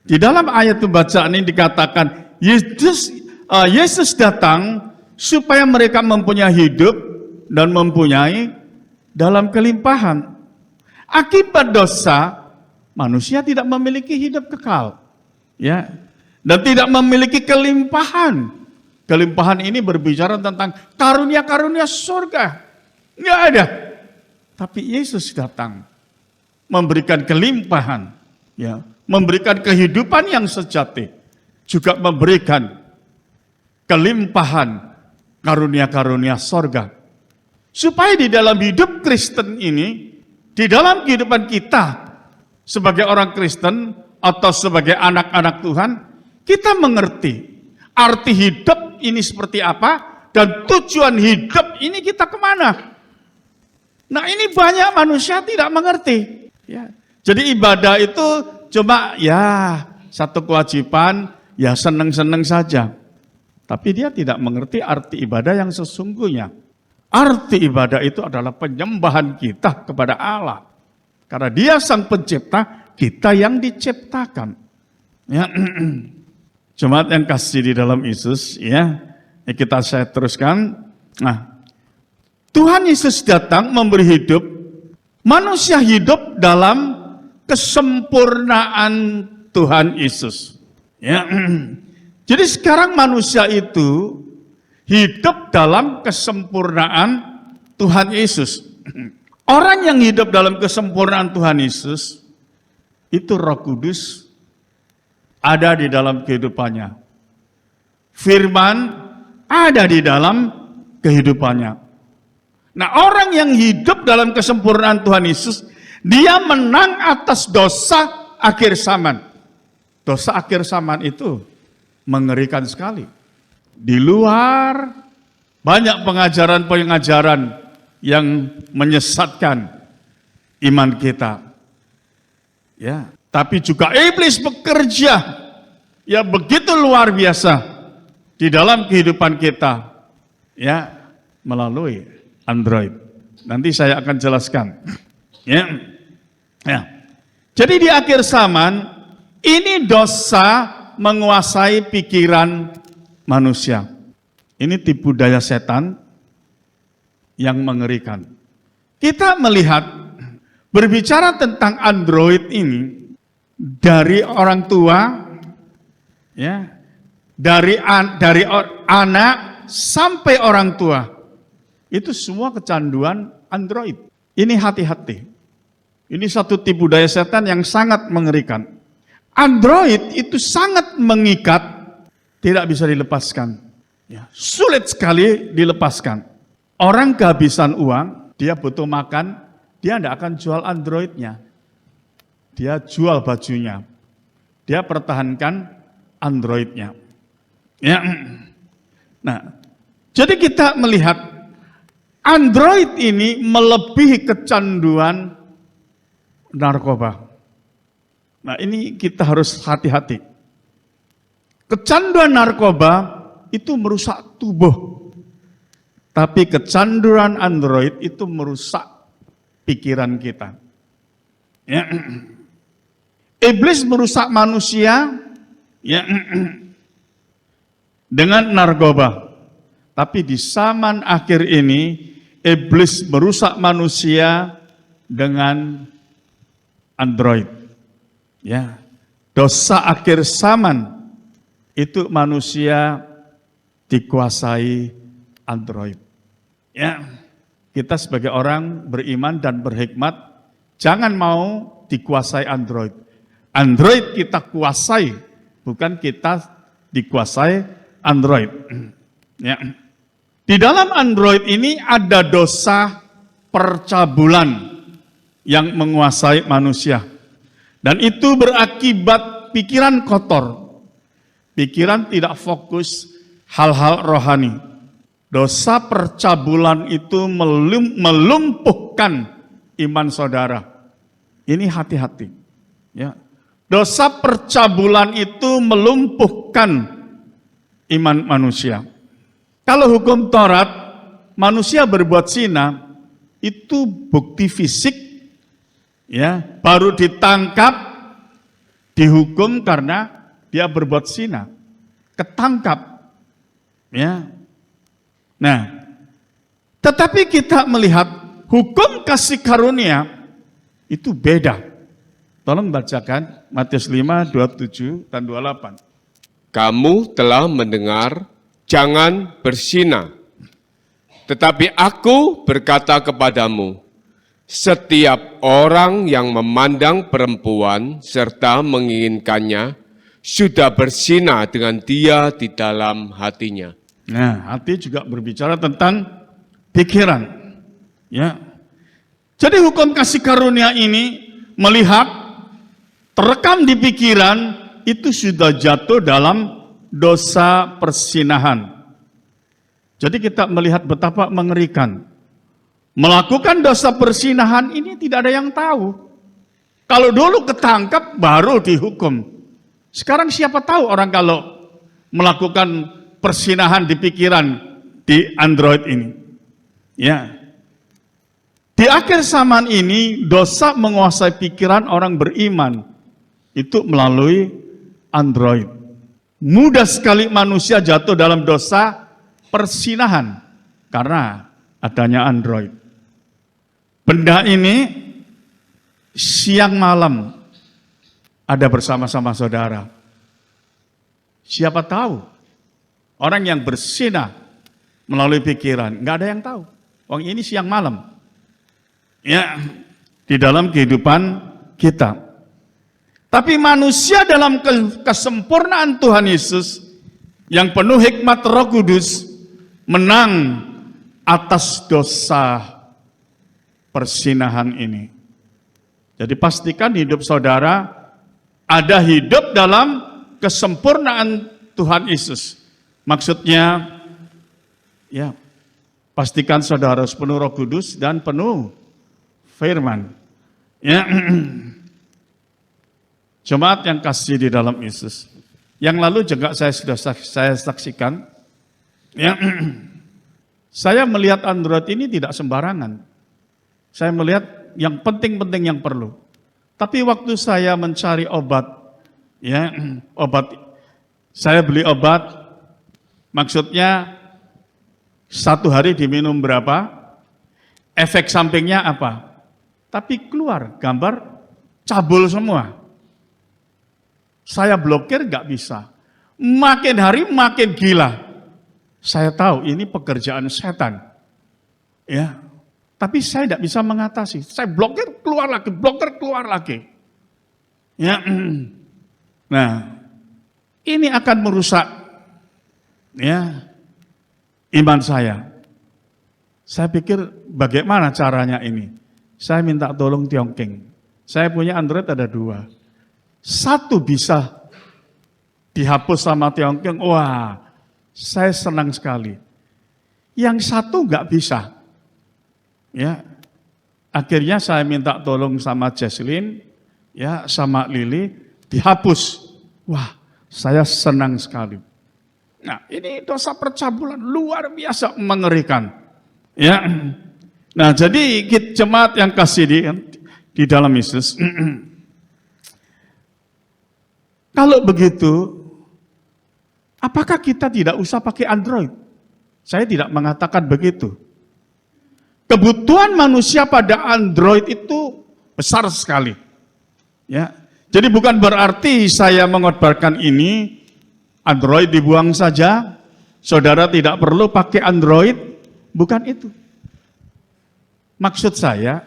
di dalam ayat bacaan ini dikatakan Yesus datang supaya mereka mempunyai hidup dan mempunyai dalam kelimpahan. Akibat dosa, manusia tidak memiliki hidup kekal, ya, dan tidak memiliki kelimpahan. Kelimpahan ini berbicara tentang karunia-karunia surga, nggak ada. Tapi Yesus datang memberikan kelimpahan, ya, memberikan kehidupan yang sejati, juga memberikan kelimpahan karunia-karunia surga. Supaya di dalam hidup Kristen ini, di dalam kehidupan kita sebagai orang Kristen atau sebagai anak-anak Tuhan, kita mengerti arti hidup ini seperti apa dan tujuan hidup ini kita kemana. Nah, ini banyak manusia tidak mengerti. Ya. Jadi ibadah itu cuma ya satu kewajiban, ya seneng-seneng saja. Tapi dia tidak mengerti arti ibadah yang sesungguhnya. Arti ibadah itu adalah penyembahan kita kepada Allah. Karena dia sang pencipta, kita yang diciptakan. Ya. Jemaat yang kasih di dalam Yesus, ya, saya teruskan. Nah, Tuhan Yesus datang memberi hidup, manusia hidup dalam kesempurnaan Tuhan Yesus. Ya. Jadi sekarang manusia itu hidup dalam kesempurnaan Tuhan Yesus. Orang yang hidup dalam kesempurnaan Tuhan Yesus, itu Roh Kudus ada di dalam kehidupannya. Firman ada di dalam kehidupannya. Nah, orang yang hidup dalam kesempurnaan Tuhan Yesus, dia menang atas dosa akhir zaman. Dosa akhir zaman itu mengerikan sekali. Di luar banyak pengajaran-pengajaran yang menyesatkan iman kita. Ya, tapi juga iblis bekerja ya begitu luar biasa di dalam kehidupan kita. Ya, melalui Android. Nanti saya akan jelaskan. Ya. Ya. Jadi di akhir zaman ini dosa menguasai pikiran manusia. Ini tipu daya setan yang mengerikan. Kita melihat berbicara tentang Android ini dari orang tua, ya, dari anak sampai orang tua. Itu semua kecanduan Android. Ini hati-hati. Ini satu tipu daya setan yang sangat mengerikan. Android itu sangat mengikat, tidak bisa dilepaskan. Ya, sulit sekali dilepaskan. Orang kehabisan uang, dia butuh makan, dia tidak akan jual Androidnya. Dia jual bajunya. Dia pertahankan Androidnya. Ya. Nah, jadi kita melihat Android ini melebihi kecanduan narkoba. Nah, ini kita harus hati-hati. Kecanduan narkoba itu merusak tubuh. Tapi kecanduan Android itu merusak pikiran kita. Ya. Iblis merusak manusia ya, dengan narkoba. Tapi di zaman akhir ini, iblis merusak manusia dengan Android. Ya, dosa akhir zaman itu manusia dikuasai Android. Ya, kita sebagai orang beriman dan berhikmat, jangan mau dikuasai Android. Android kita kuasai, bukan kita dikuasai Android. Ya. Di dalam Android ini ada dosa percabulan yang menguasai manusia. Dan itu berakibat pikiran kotor. Pikiran tidak fokus hal-hal rohani. Dosa percabulan itu melumpuhkan iman saudara. Ini hati-hati. Ya. Dosa percabulan itu melumpuhkan iman manusia. Kalau hukum Taurat, manusia berbuat zina, itu bukti fisik, ya, baru ditangkap, dihukum karena dia berbuat zina, ketangkap, ya. Nah, tetapi kita melihat hukum kasih karunia itu beda. Tolong bacakan Matius 5, 27 dan 28.
Kamu telah mendengar, jangan berzina. Tetapi aku berkata kepadamu, setiap orang yang memandang perempuan serta menginginkannya, sudah berzina dengan dia di dalam hatinya.
Nah, hati juga berbicara tentang pikiran. Ya. Jadi hukum kasih karunia ini melihat terekam di pikiran itu sudah jatuh dalam dosa persinahan. Jadi kita melihat betapa mengerikan. Melakukan dosa persinahan ini tidak ada yang tahu. Kalau dulu ketangkap baru dihukum. Sekarang siapa tahu orang kalau melakukan persinahan di pikiran di Android ini. Ya. Di akhir zaman ini dosa menguasai pikiran orang beriman itu melalui Android. Mudah sekali manusia jatuh dalam dosa persinahan karena adanya Android. Benda ini siang malam ada bersama-sama saudara. Siapa tahu orang yang bersinah melalui pikiran, nggak ada yang tahu. Wong ini siang malam. Ya, di dalam kehidupan kita. Tapi manusia dalam kesempurnaan Tuhan Yesus yang penuh hikmat Roh Kudus menang atas dosa persinahan ini. Jadi pastikan hidup saudara ada hidup dalam kesempurnaan Tuhan Yesus. Maksudnya, ya, pastikan saudara harus penuh Roh Kudus dan penuh firman. Ya, jemaat yang kasih di dalam Yesus. Yang lalu juga saya saksikan, ya, saya melihat Android ini tidak sembarangan. Saya melihat yang penting-penting yang perlu. Tapi waktu saya mencari obat, ya, saya beli obat, maksudnya 1 hari diminum berapa, efek sampingnya apa. Tapi keluar gambar cabul semua. Saya blokir nggak bisa. Makin hari makin gila. Saya tahu ini pekerjaan setan. Ya. Tapi saya tidak bisa mengatasi. Saya blokir keluar lagi, blokir keluar lagi. Ya. Nah, ini akan merusak, ya, iman saya. Saya pikir bagaimana caranya ini. Saya minta tolong Tiongking. Saya punya Android ada 2. 1 bisa dihapus sama Tiongking. Wah, saya senang sekali. Yang 1 nggak bisa. Ya, akhirnya saya minta tolong sama Jesslyn, ya, sama Lili, dihapus. Wah, saya senang sekali. Nah, ini dosa percabulan luar biasa mengerikan. Ya, nah jadi jemaat yang kasih di dalam Yesus. Kalau begitu, apakah kita tidak usah pakai Android? Saya tidak mengatakan begitu. Kebutuhan manusia pada Android itu besar sekali. Ya. Jadi bukan berarti saya mengotbarkan ini, Android dibuang saja, saudara tidak perlu pakai Android, bukan itu. Maksud saya,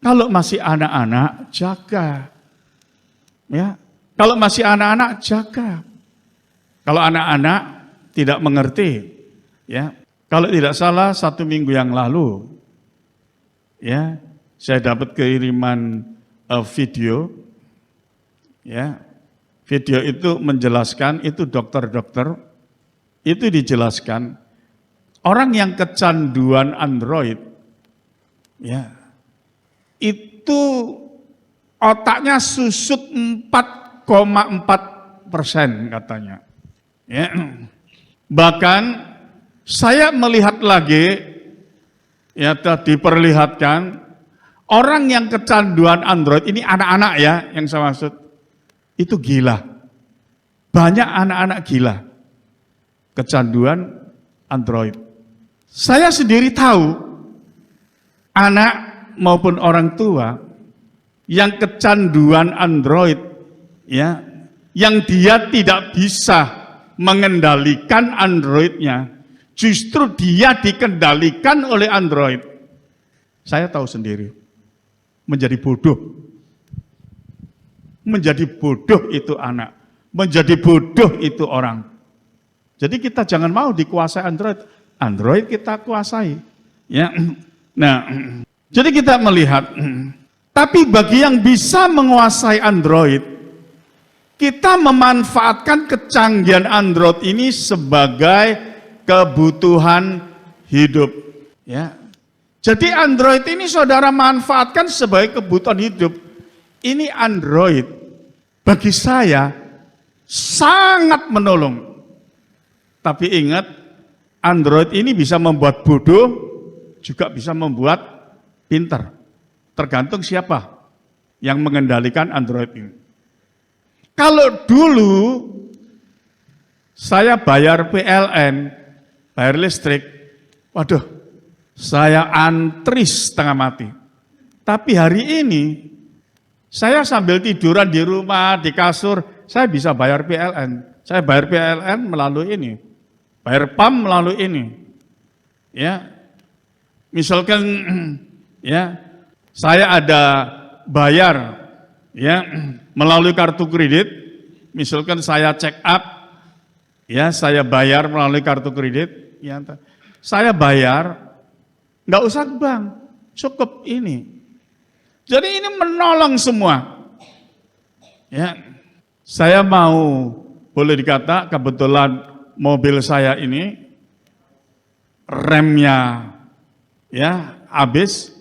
kalau masih anak-anak, jaga. Ya. Kalau masih anak-anak, jaga. Kalau anak-anak tidak mengerti, ya. Kalau tidak salah 1 minggu yang lalu, ya, saya dapat kiriman video, ya, video itu menjelaskan, itu dokter-dokter, itu dijelaskan, orang yang kecanduan Android, ya, itu otaknya susut 4,4% katanya. Ya. Bahkan saya melihat lagi, ya, diperlihatkan orang yang kecanduan Android, ini anak-anak ya yang saya maksud, itu gila. Banyak anak-anak gila kecanduan Android. Saya sendiri tahu anak maupun orang tua yang kecanduan Android, ya, yang dia tidak bisa mengendalikan Androidnya, justru dia dikendalikan oleh Android. Saya tahu sendiri, menjadi bodoh. Menjadi bodoh itu anak, menjadi bodoh itu orang. Jadi kita jangan mau dikuasai Android. Android kita kuasai. Ya. Nah, jadi kita melihat, tapi bagi yang bisa menguasai Android, kita memanfaatkan kecanggihan Android ini sebagai kebutuhan hidup. Ya. Jadi Android ini saudara manfaatkan sebagai kebutuhan hidup. Ini Android bagi saya sangat menolong. Tapi ingat, Android ini bisa membuat bodoh, juga bisa membuat pintar. Tergantung siapa yang mengendalikan Android ini. Kalau dulu saya bayar PLN, bayar listrik, waduh, saya antri setengah mati. Tapi hari ini, saya sambil tiduran di rumah, di kasur, saya bisa bayar PLN. Saya bayar PLN melalui ini, bayar PAM melalui ini. Ya, misalkan ya, saya ada bayar ya melalui kartu kredit, misalkan saya check up, ya saya bayar melalui kartu kredit, ya saya bayar, nggak usah ke bank, cukup ini. Jadi ini menolong semua. Ya, saya mau boleh dikata kebetulan mobil saya ini remnya ya habis.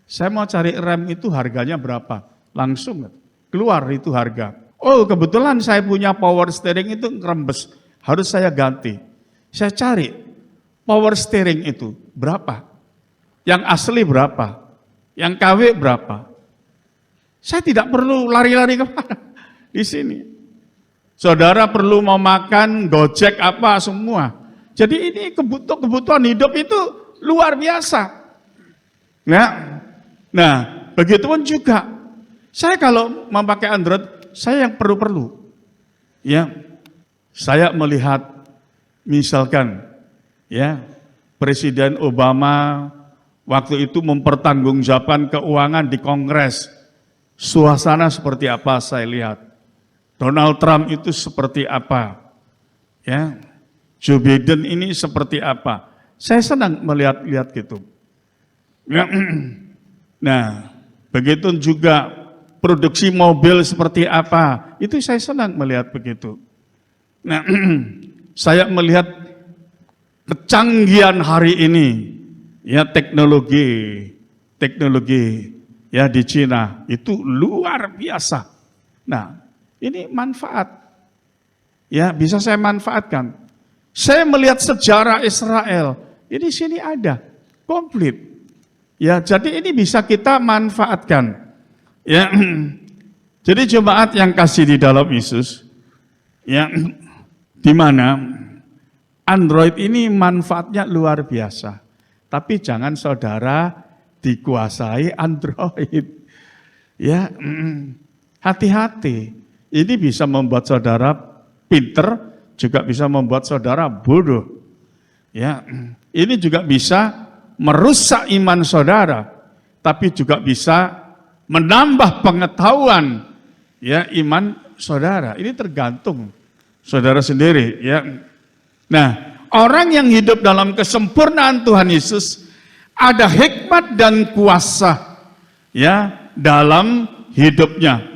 Saya mau cari rem itu harganya berapa? Langsung keluar itu harga. Oh kebetulan saya punya power steering itu rembes, harus saya ganti. Saya cari power steering itu berapa? Yang asli berapa? Yang KW berapa? Saya tidak perlu lari-lari kemana di sini. Saudara perlu mau makan, Gojek apa semua. Jadi ini kebutuhan hidup itu luar biasa. Nah, begitupun juga. Saya kalau memakai Android, saya yang perlu-perlu. Ya, saya melihat misalkan, ya Presiden Obama waktu itu mempertanggungjawabkan keuangan di Kongres. Suasana seperti apa saya lihat. Donald Trump itu seperti apa? Ya, Joe Biden ini seperti apa? Saya senang melihat gitu. Ya, nah, begitu juga produksi mobil seperti apa? Itu saya senang melihat begitu. Nah, saya melihat kecanggihan hari ini, ya teknologi ya di Cina itu luar biasa. Nah, ini manfaat, ya bisa saya manfaatkan. Saya melihat sejarah Israel, ini sini ada, komplit. Ya, jadi ini bisa kita manfaatkan. Ya, jadi jemaat yang kasih di dalam Yesus, ya, di mana Android ini manfaatnya luar biasa. Tapi jangan saudara dikuasai Android. Ya, hati-hati. Ini bisa membuat saudara pinter, juga bisa membuat saudara bodoh. Ya, ini juga bisa merusak iman saudara, tapi juga bisa menambah pengetahuan ya iman saudara. Ini tergantung saudara sendiri. Ya, nah orang yang hidup dalam kesempurnaan Tuhan Yesus ada hikmat dan kuasa ya dalam hidupnya.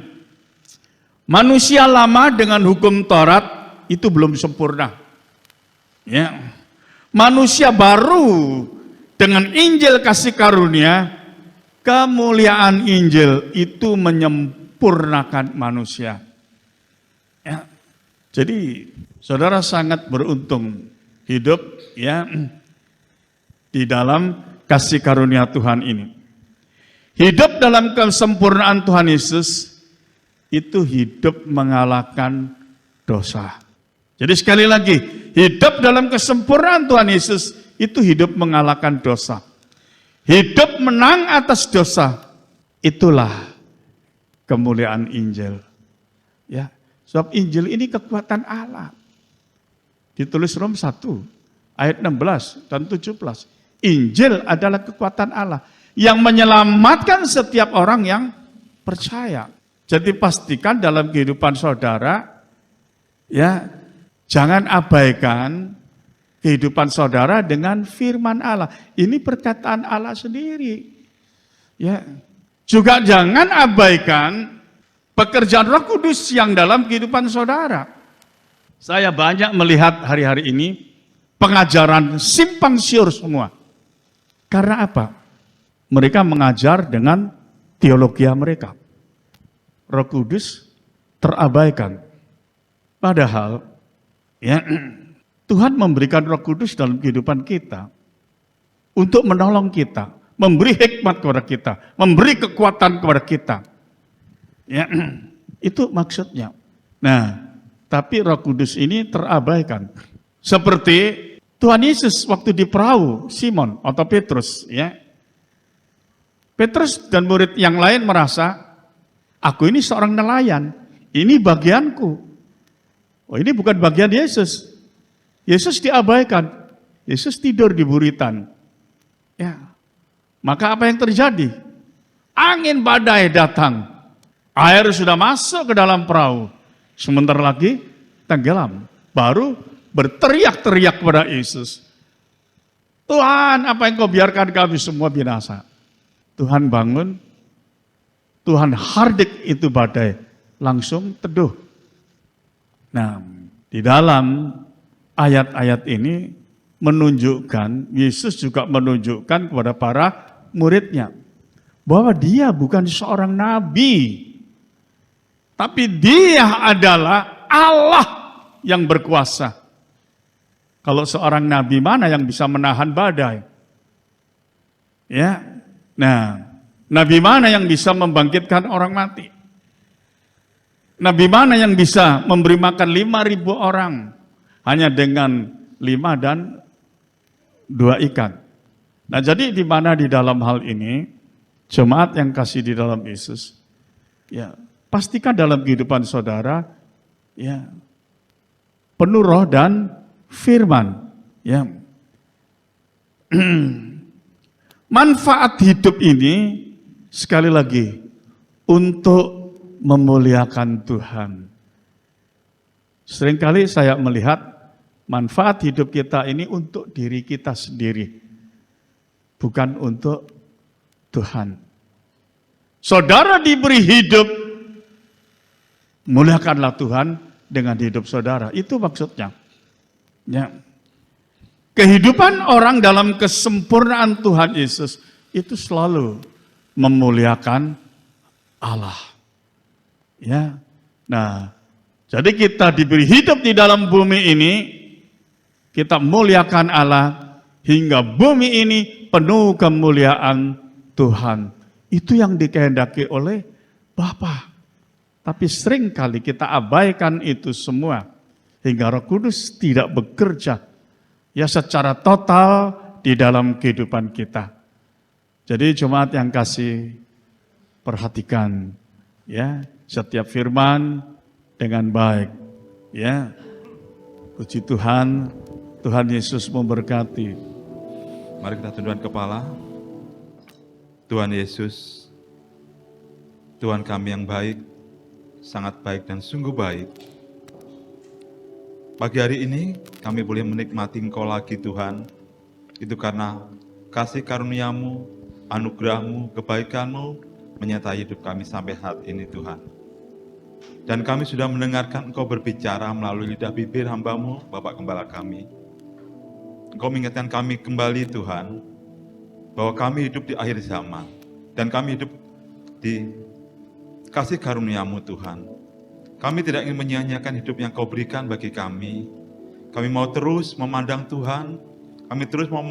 Manusia lama dengan hukum Taurat itu belum sempurna. Ya. Manusia baru dengan Injil kasih karunia, kemuliaan Injil itu menyempurnakan manusia. Ya. Jadi saudara sangat beruntung hidup ya di dalam kasih karunia Tuhan ini. Hidup dalam kesempurnaan Tuhan Yesus itu hidup mengalahkan dosa. Jadi sekali lagi, hidup dalam kesempurnaan Tuhan Yesus itu hidup mengalahkan dosa. Hidup menang atas dosa, itulah kemuliaan Injil. Ya, sebab Injil ini kekuatan Allah. Ditulis Rom 1 ayat 16 dan 17. Injil adalah kekuatan Allah yang menyelamatkan setiap orang yang percaya. Jadi pastikan dalam kehidupan saudara, ya jangan abaikan kehidupan saudara dengan firman Allah. Ini perkataan Allah sendiri. Ya, juga jangan abaikan pekerjaan Roh Kudus yang dalam kehidupan saudara. Saya banyak melihat hari-hari ini pengajaran simpang siur semua. Karena apa? Mereka mengajar dengan teologi mereka. Roh Kudus terabaikan. Padahal ya Tuhan memberikan Roh Kudus dalam kehidupan kita untuk menolong kita, memberi hikmat kepada kita, memberi kekuatan kepada kita. Ya, itu maksudnya. Nah, tapi Roh Kudus ini terabaikan. Seperti Tuhan Yesus waktu di perahu, Simon atau Petrus, ya. Petrus dan murid yang lain merasa, aku ini seorang nelayan, ini bagianku. Oh, ini bukan bagian Yesus. Yesus diabaikan. Yesus tidur di buritan. Ya. Maka apa yang terjadi? Angin badai datang. Air sudah masuk ke dalam perahu. Sebentar lagi tenggelam. Baru berteriak-teriak kepada Yesus. Tuhan, apa yang kau biarkan kami semua binasa? Tuhan bangun, Tuhan hardik itu badai, langsung teduh. Nah, di dalam ayat-ayat ini menunjukkan, Yesus juga menunjukkan kepada para muridnya, bahwa dia bukan seorang nabi, tapi dia adalah Allah yang berkuasa. Kalau seorang nabi mana yang bisa menahan badai? Ya, nah, nabi mana yang bisa membangkitkan orang mati? Nabi mana yang bisa memberi makan 5.000 orang hanya dengan 5 dan 2 ikan? Nah, jadi di mana di dalam hal ini jemaat yang kasih di dalam Yesus, ya pastikan dalam kehidupan saudara, ya penuh roh dan firman, ya. Manfaat hidup ini sekali lagi untuk memuliakan Tuhan. Seringkali saya melihat manfaat hidup kita ini untuk diri kita sendiri, bukan untuk Tuhan. Saudara diberi hidup, muliakanlah Tuhan dengan hidup saudara. Itu maksudnya. Ya. Kehidupan orang dalam kesempurnaan Tuhan Yesus itu selalu memuliakan Allah. Ya. Nah, jadi kita diberi hidup di dalam bumi ini, kita muliakan Allah hingga bumi ini penuh kemuliaan Tuhan. Itu yang dikehendaki oleh Bapa. Tapi seringkali kita abaikan itu semua hingga Roh Kudus tidak bekerja ya secara total di dalam kehidupan kita. Jadi jemaat yang kasih, perhatikan ya setiap firman dengan baik. Ya. Puji Tuhan, Tuhan Yesus memberkati.
Mari kita tundukkan kepala. Tuhan Yesus, Tuhan kami yang baik, sangat baik dan sungguh baik. Pagi hari ini kami boleh menikmati Engkau lagi Tuhan. Itu karena kasih karunia-Mu, anugerah-Mu, kebaikan-Mu menyertai hidup kami sampai saat ini Tuhan. Dan kami sudah mendengarkan Engkau berbicara melalui lidah bibir hamba-Mu, Bapak Gembala kami. Engkau mengingatkan kami kembali Tuhan, bahwa kami hidup di akhir zaman. Dan kami hidup di kasih karunia-Mu Tuhan. Kami tidak ingin menyia-nyiakan hidup yang Kau berikan bagi kami. Kami mau terus memandang Tuhan. Kami terus mau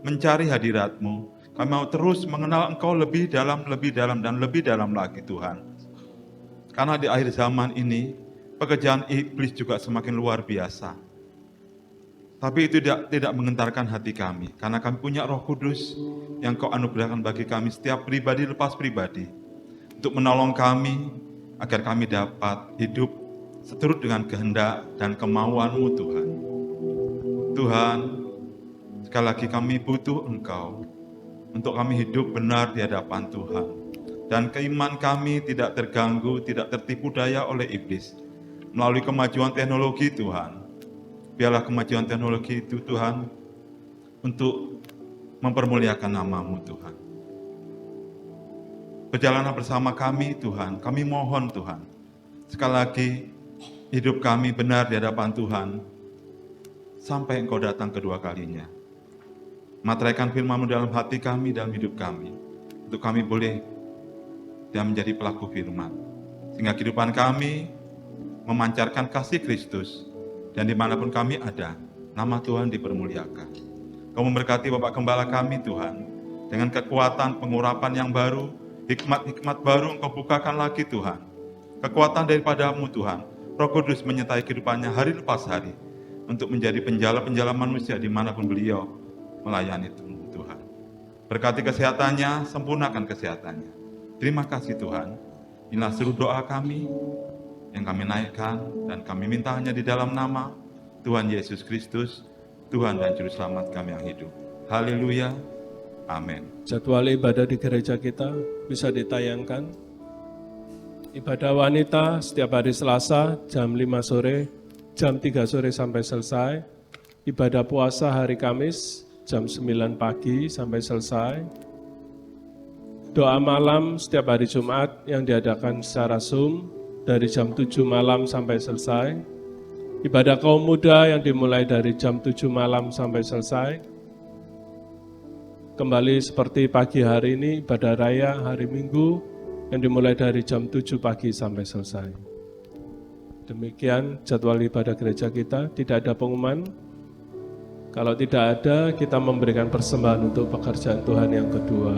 mencari hadirat-Mu. Kami mau terus mengenal Engkau lebih dalam, dan lebih dalam lagi Tuhan. Karena di akhir zaman ini, pekerjaan iblis juga semakin luar biasa. Tapi itu tidak mengentarkan hati kami. Karena kami punya Roh Kudus yang Kau anugerahkan bagi kami setiap pribadi lepas pribadi. Untuk menolong kami, agar kami dapat hidup seturut dengan kehendak dan kemauan-Mu Tuhan. Tuhan, sekali lagi kami butuh Engkau untuk kami hidup benar di hadapan Tuhan. Dan keimanan kami tidak terganggu, tidak tertipu daya oleh iblis. Melalui kemajuan teknologi Tuhan. Biarlah kemajuan teknologi itu Tuhan untuk mempermuliakan nama-Mu Tuhan. Perjalanan bersama kami Tuhan, kami mohon Tuhan. Sekali lagi, hidup kami benar di hadapan Tuhan, sampai Engkau datang kedua kalinya. Materaikan firman-Mu dalam hati kami, dalam hidup kami, untuk kami boleh dan menjadi pelaku firman. Sehingga kehidupan kami memancarkan kasih Kristus, dan dimanapun kami ada, nama Tuhan dipermuliakan. Kau memberkati Bapak Gembala kami Tuhan, dengan kekuatan pengurapan yang baru, hikmat-hikmat baru Engkau bukakan lagi Tuhan. Kekuatan daripada-Mu Tuhan. Roh Kudus menyertai kehidupannya hari lepas hari. untuk menjadi penjala-penjala manusia dimanapun beliau melayani Tuhan. Berkati kesehatannya, sempurnakan kesehatannya. Terima kasih Tuhan. Inilah seluruh doa kami yang kami naikkan dan kami minta hanya di dalam nama Tuhan Yesus Kristus, Tuhan dan Juru Selamat kami yang hidup. Haleluya. Amin.
Jadwal ibadah di gereja kita bisa ditayangkan. Ibadah wanita setiap hari Selasa jam 5 sore, jam 3 sore sampai selesai. Ibadah puasa hari Kamis jam 9 pagi sampai selesai. Doa malam setiap hari Jumat yang diadakan secara Zoom dari jam 7 malam sampai selesai. Ibadah kaum muda yang dimulai dari jam 7 malam sampai selesai. Kembali seperti pagi hari ini, ibadah raya hari Minggu yang dimulai dari jam 7 pagi sampai selesai. Demikian jadwal ibadah gereja kita, tidak ada pengumuman. Kalau tidak ada, kita memberikan persembahan untuk pekerjaan Tuhan yang kedua.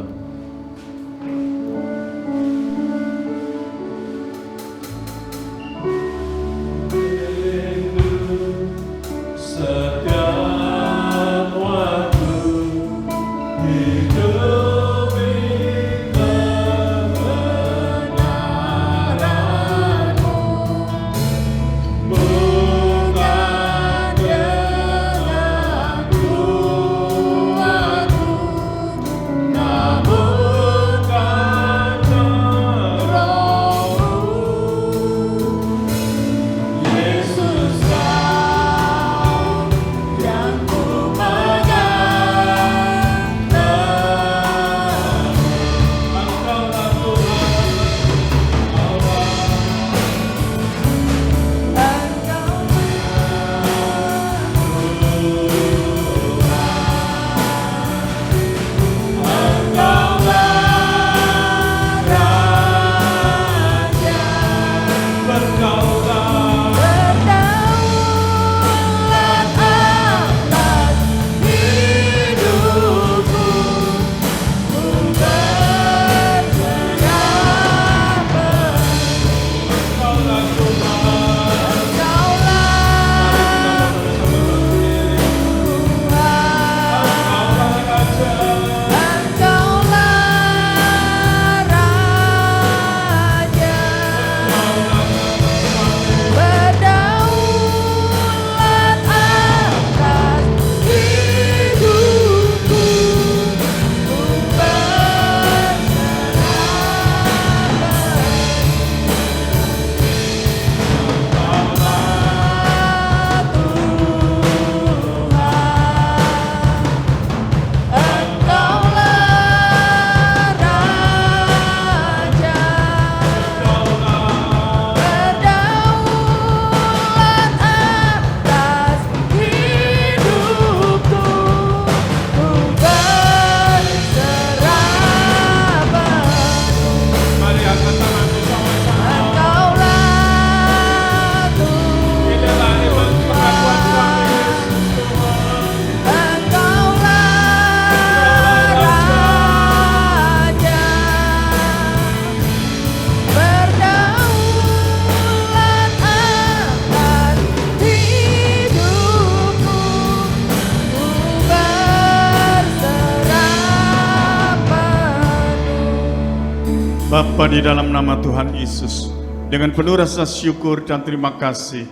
Bapa di dalam nama Tuhan Yesus, dengan penuh rasa syukur dan terima kasih,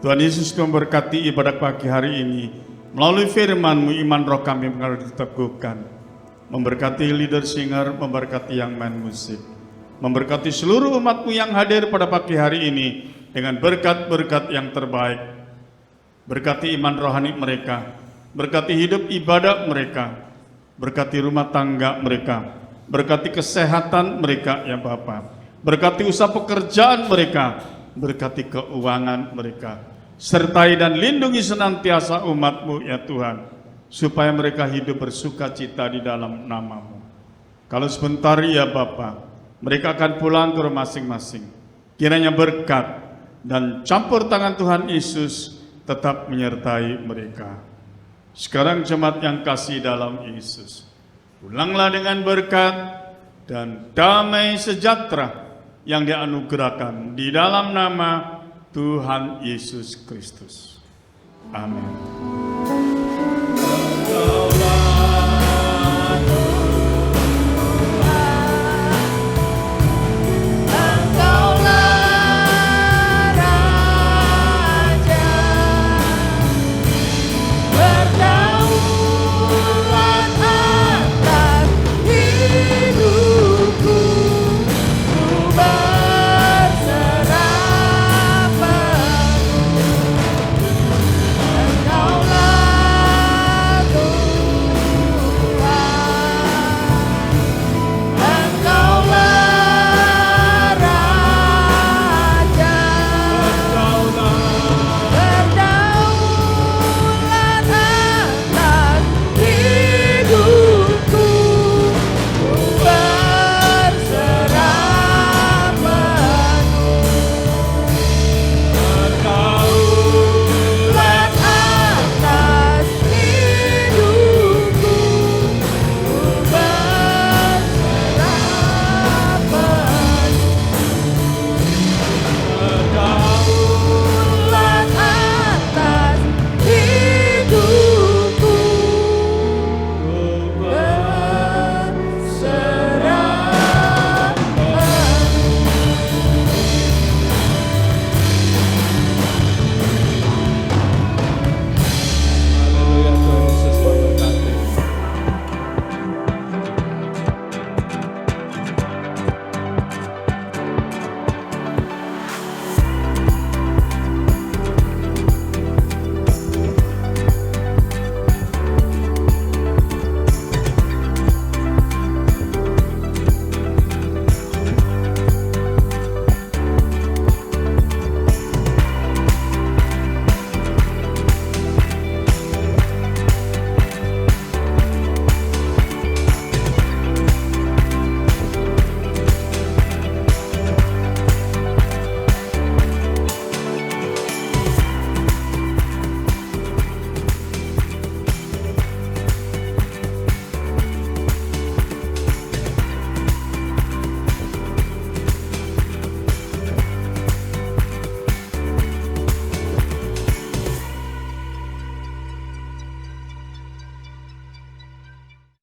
Tuhan Yesus memberkati ibadah pagi hari ini. Melalui firman-Mu, iman roh kami mengalir diteguhkan. Memberkati leader singer, memberkati yang main musik. Memberkati seluruh umat-Mu yang hadir pada pagi hari ini dengan berkat-berkat yang terbaik. Berkati iman rohani mereka, berkati hidup ibadah mereka, berkati rumah tangga mereka, berkati kesehatan mereka ya Bapa, berkati usaha pekerjaan mereka, berkati keuangan mereka, sertai dan lindungi senantiasa umat-Mu ya Tuhan, supaya mereka hidup bersuka cita di dalam nama-Mu. Kalau sebentar ya Bapa, mereka akan pulang ke rumah masing-masing. Kiranya berkat dan campur tangan Tuhan Yesus tetap menyertai mereka. Sekarang jemaat yang kasih dalam Yesus, pulanglah dengan berkat dan damai sejahtera yang dianugerahkan di dalam nama Tuhan Yesus Kristus. Amin.
Engkaulah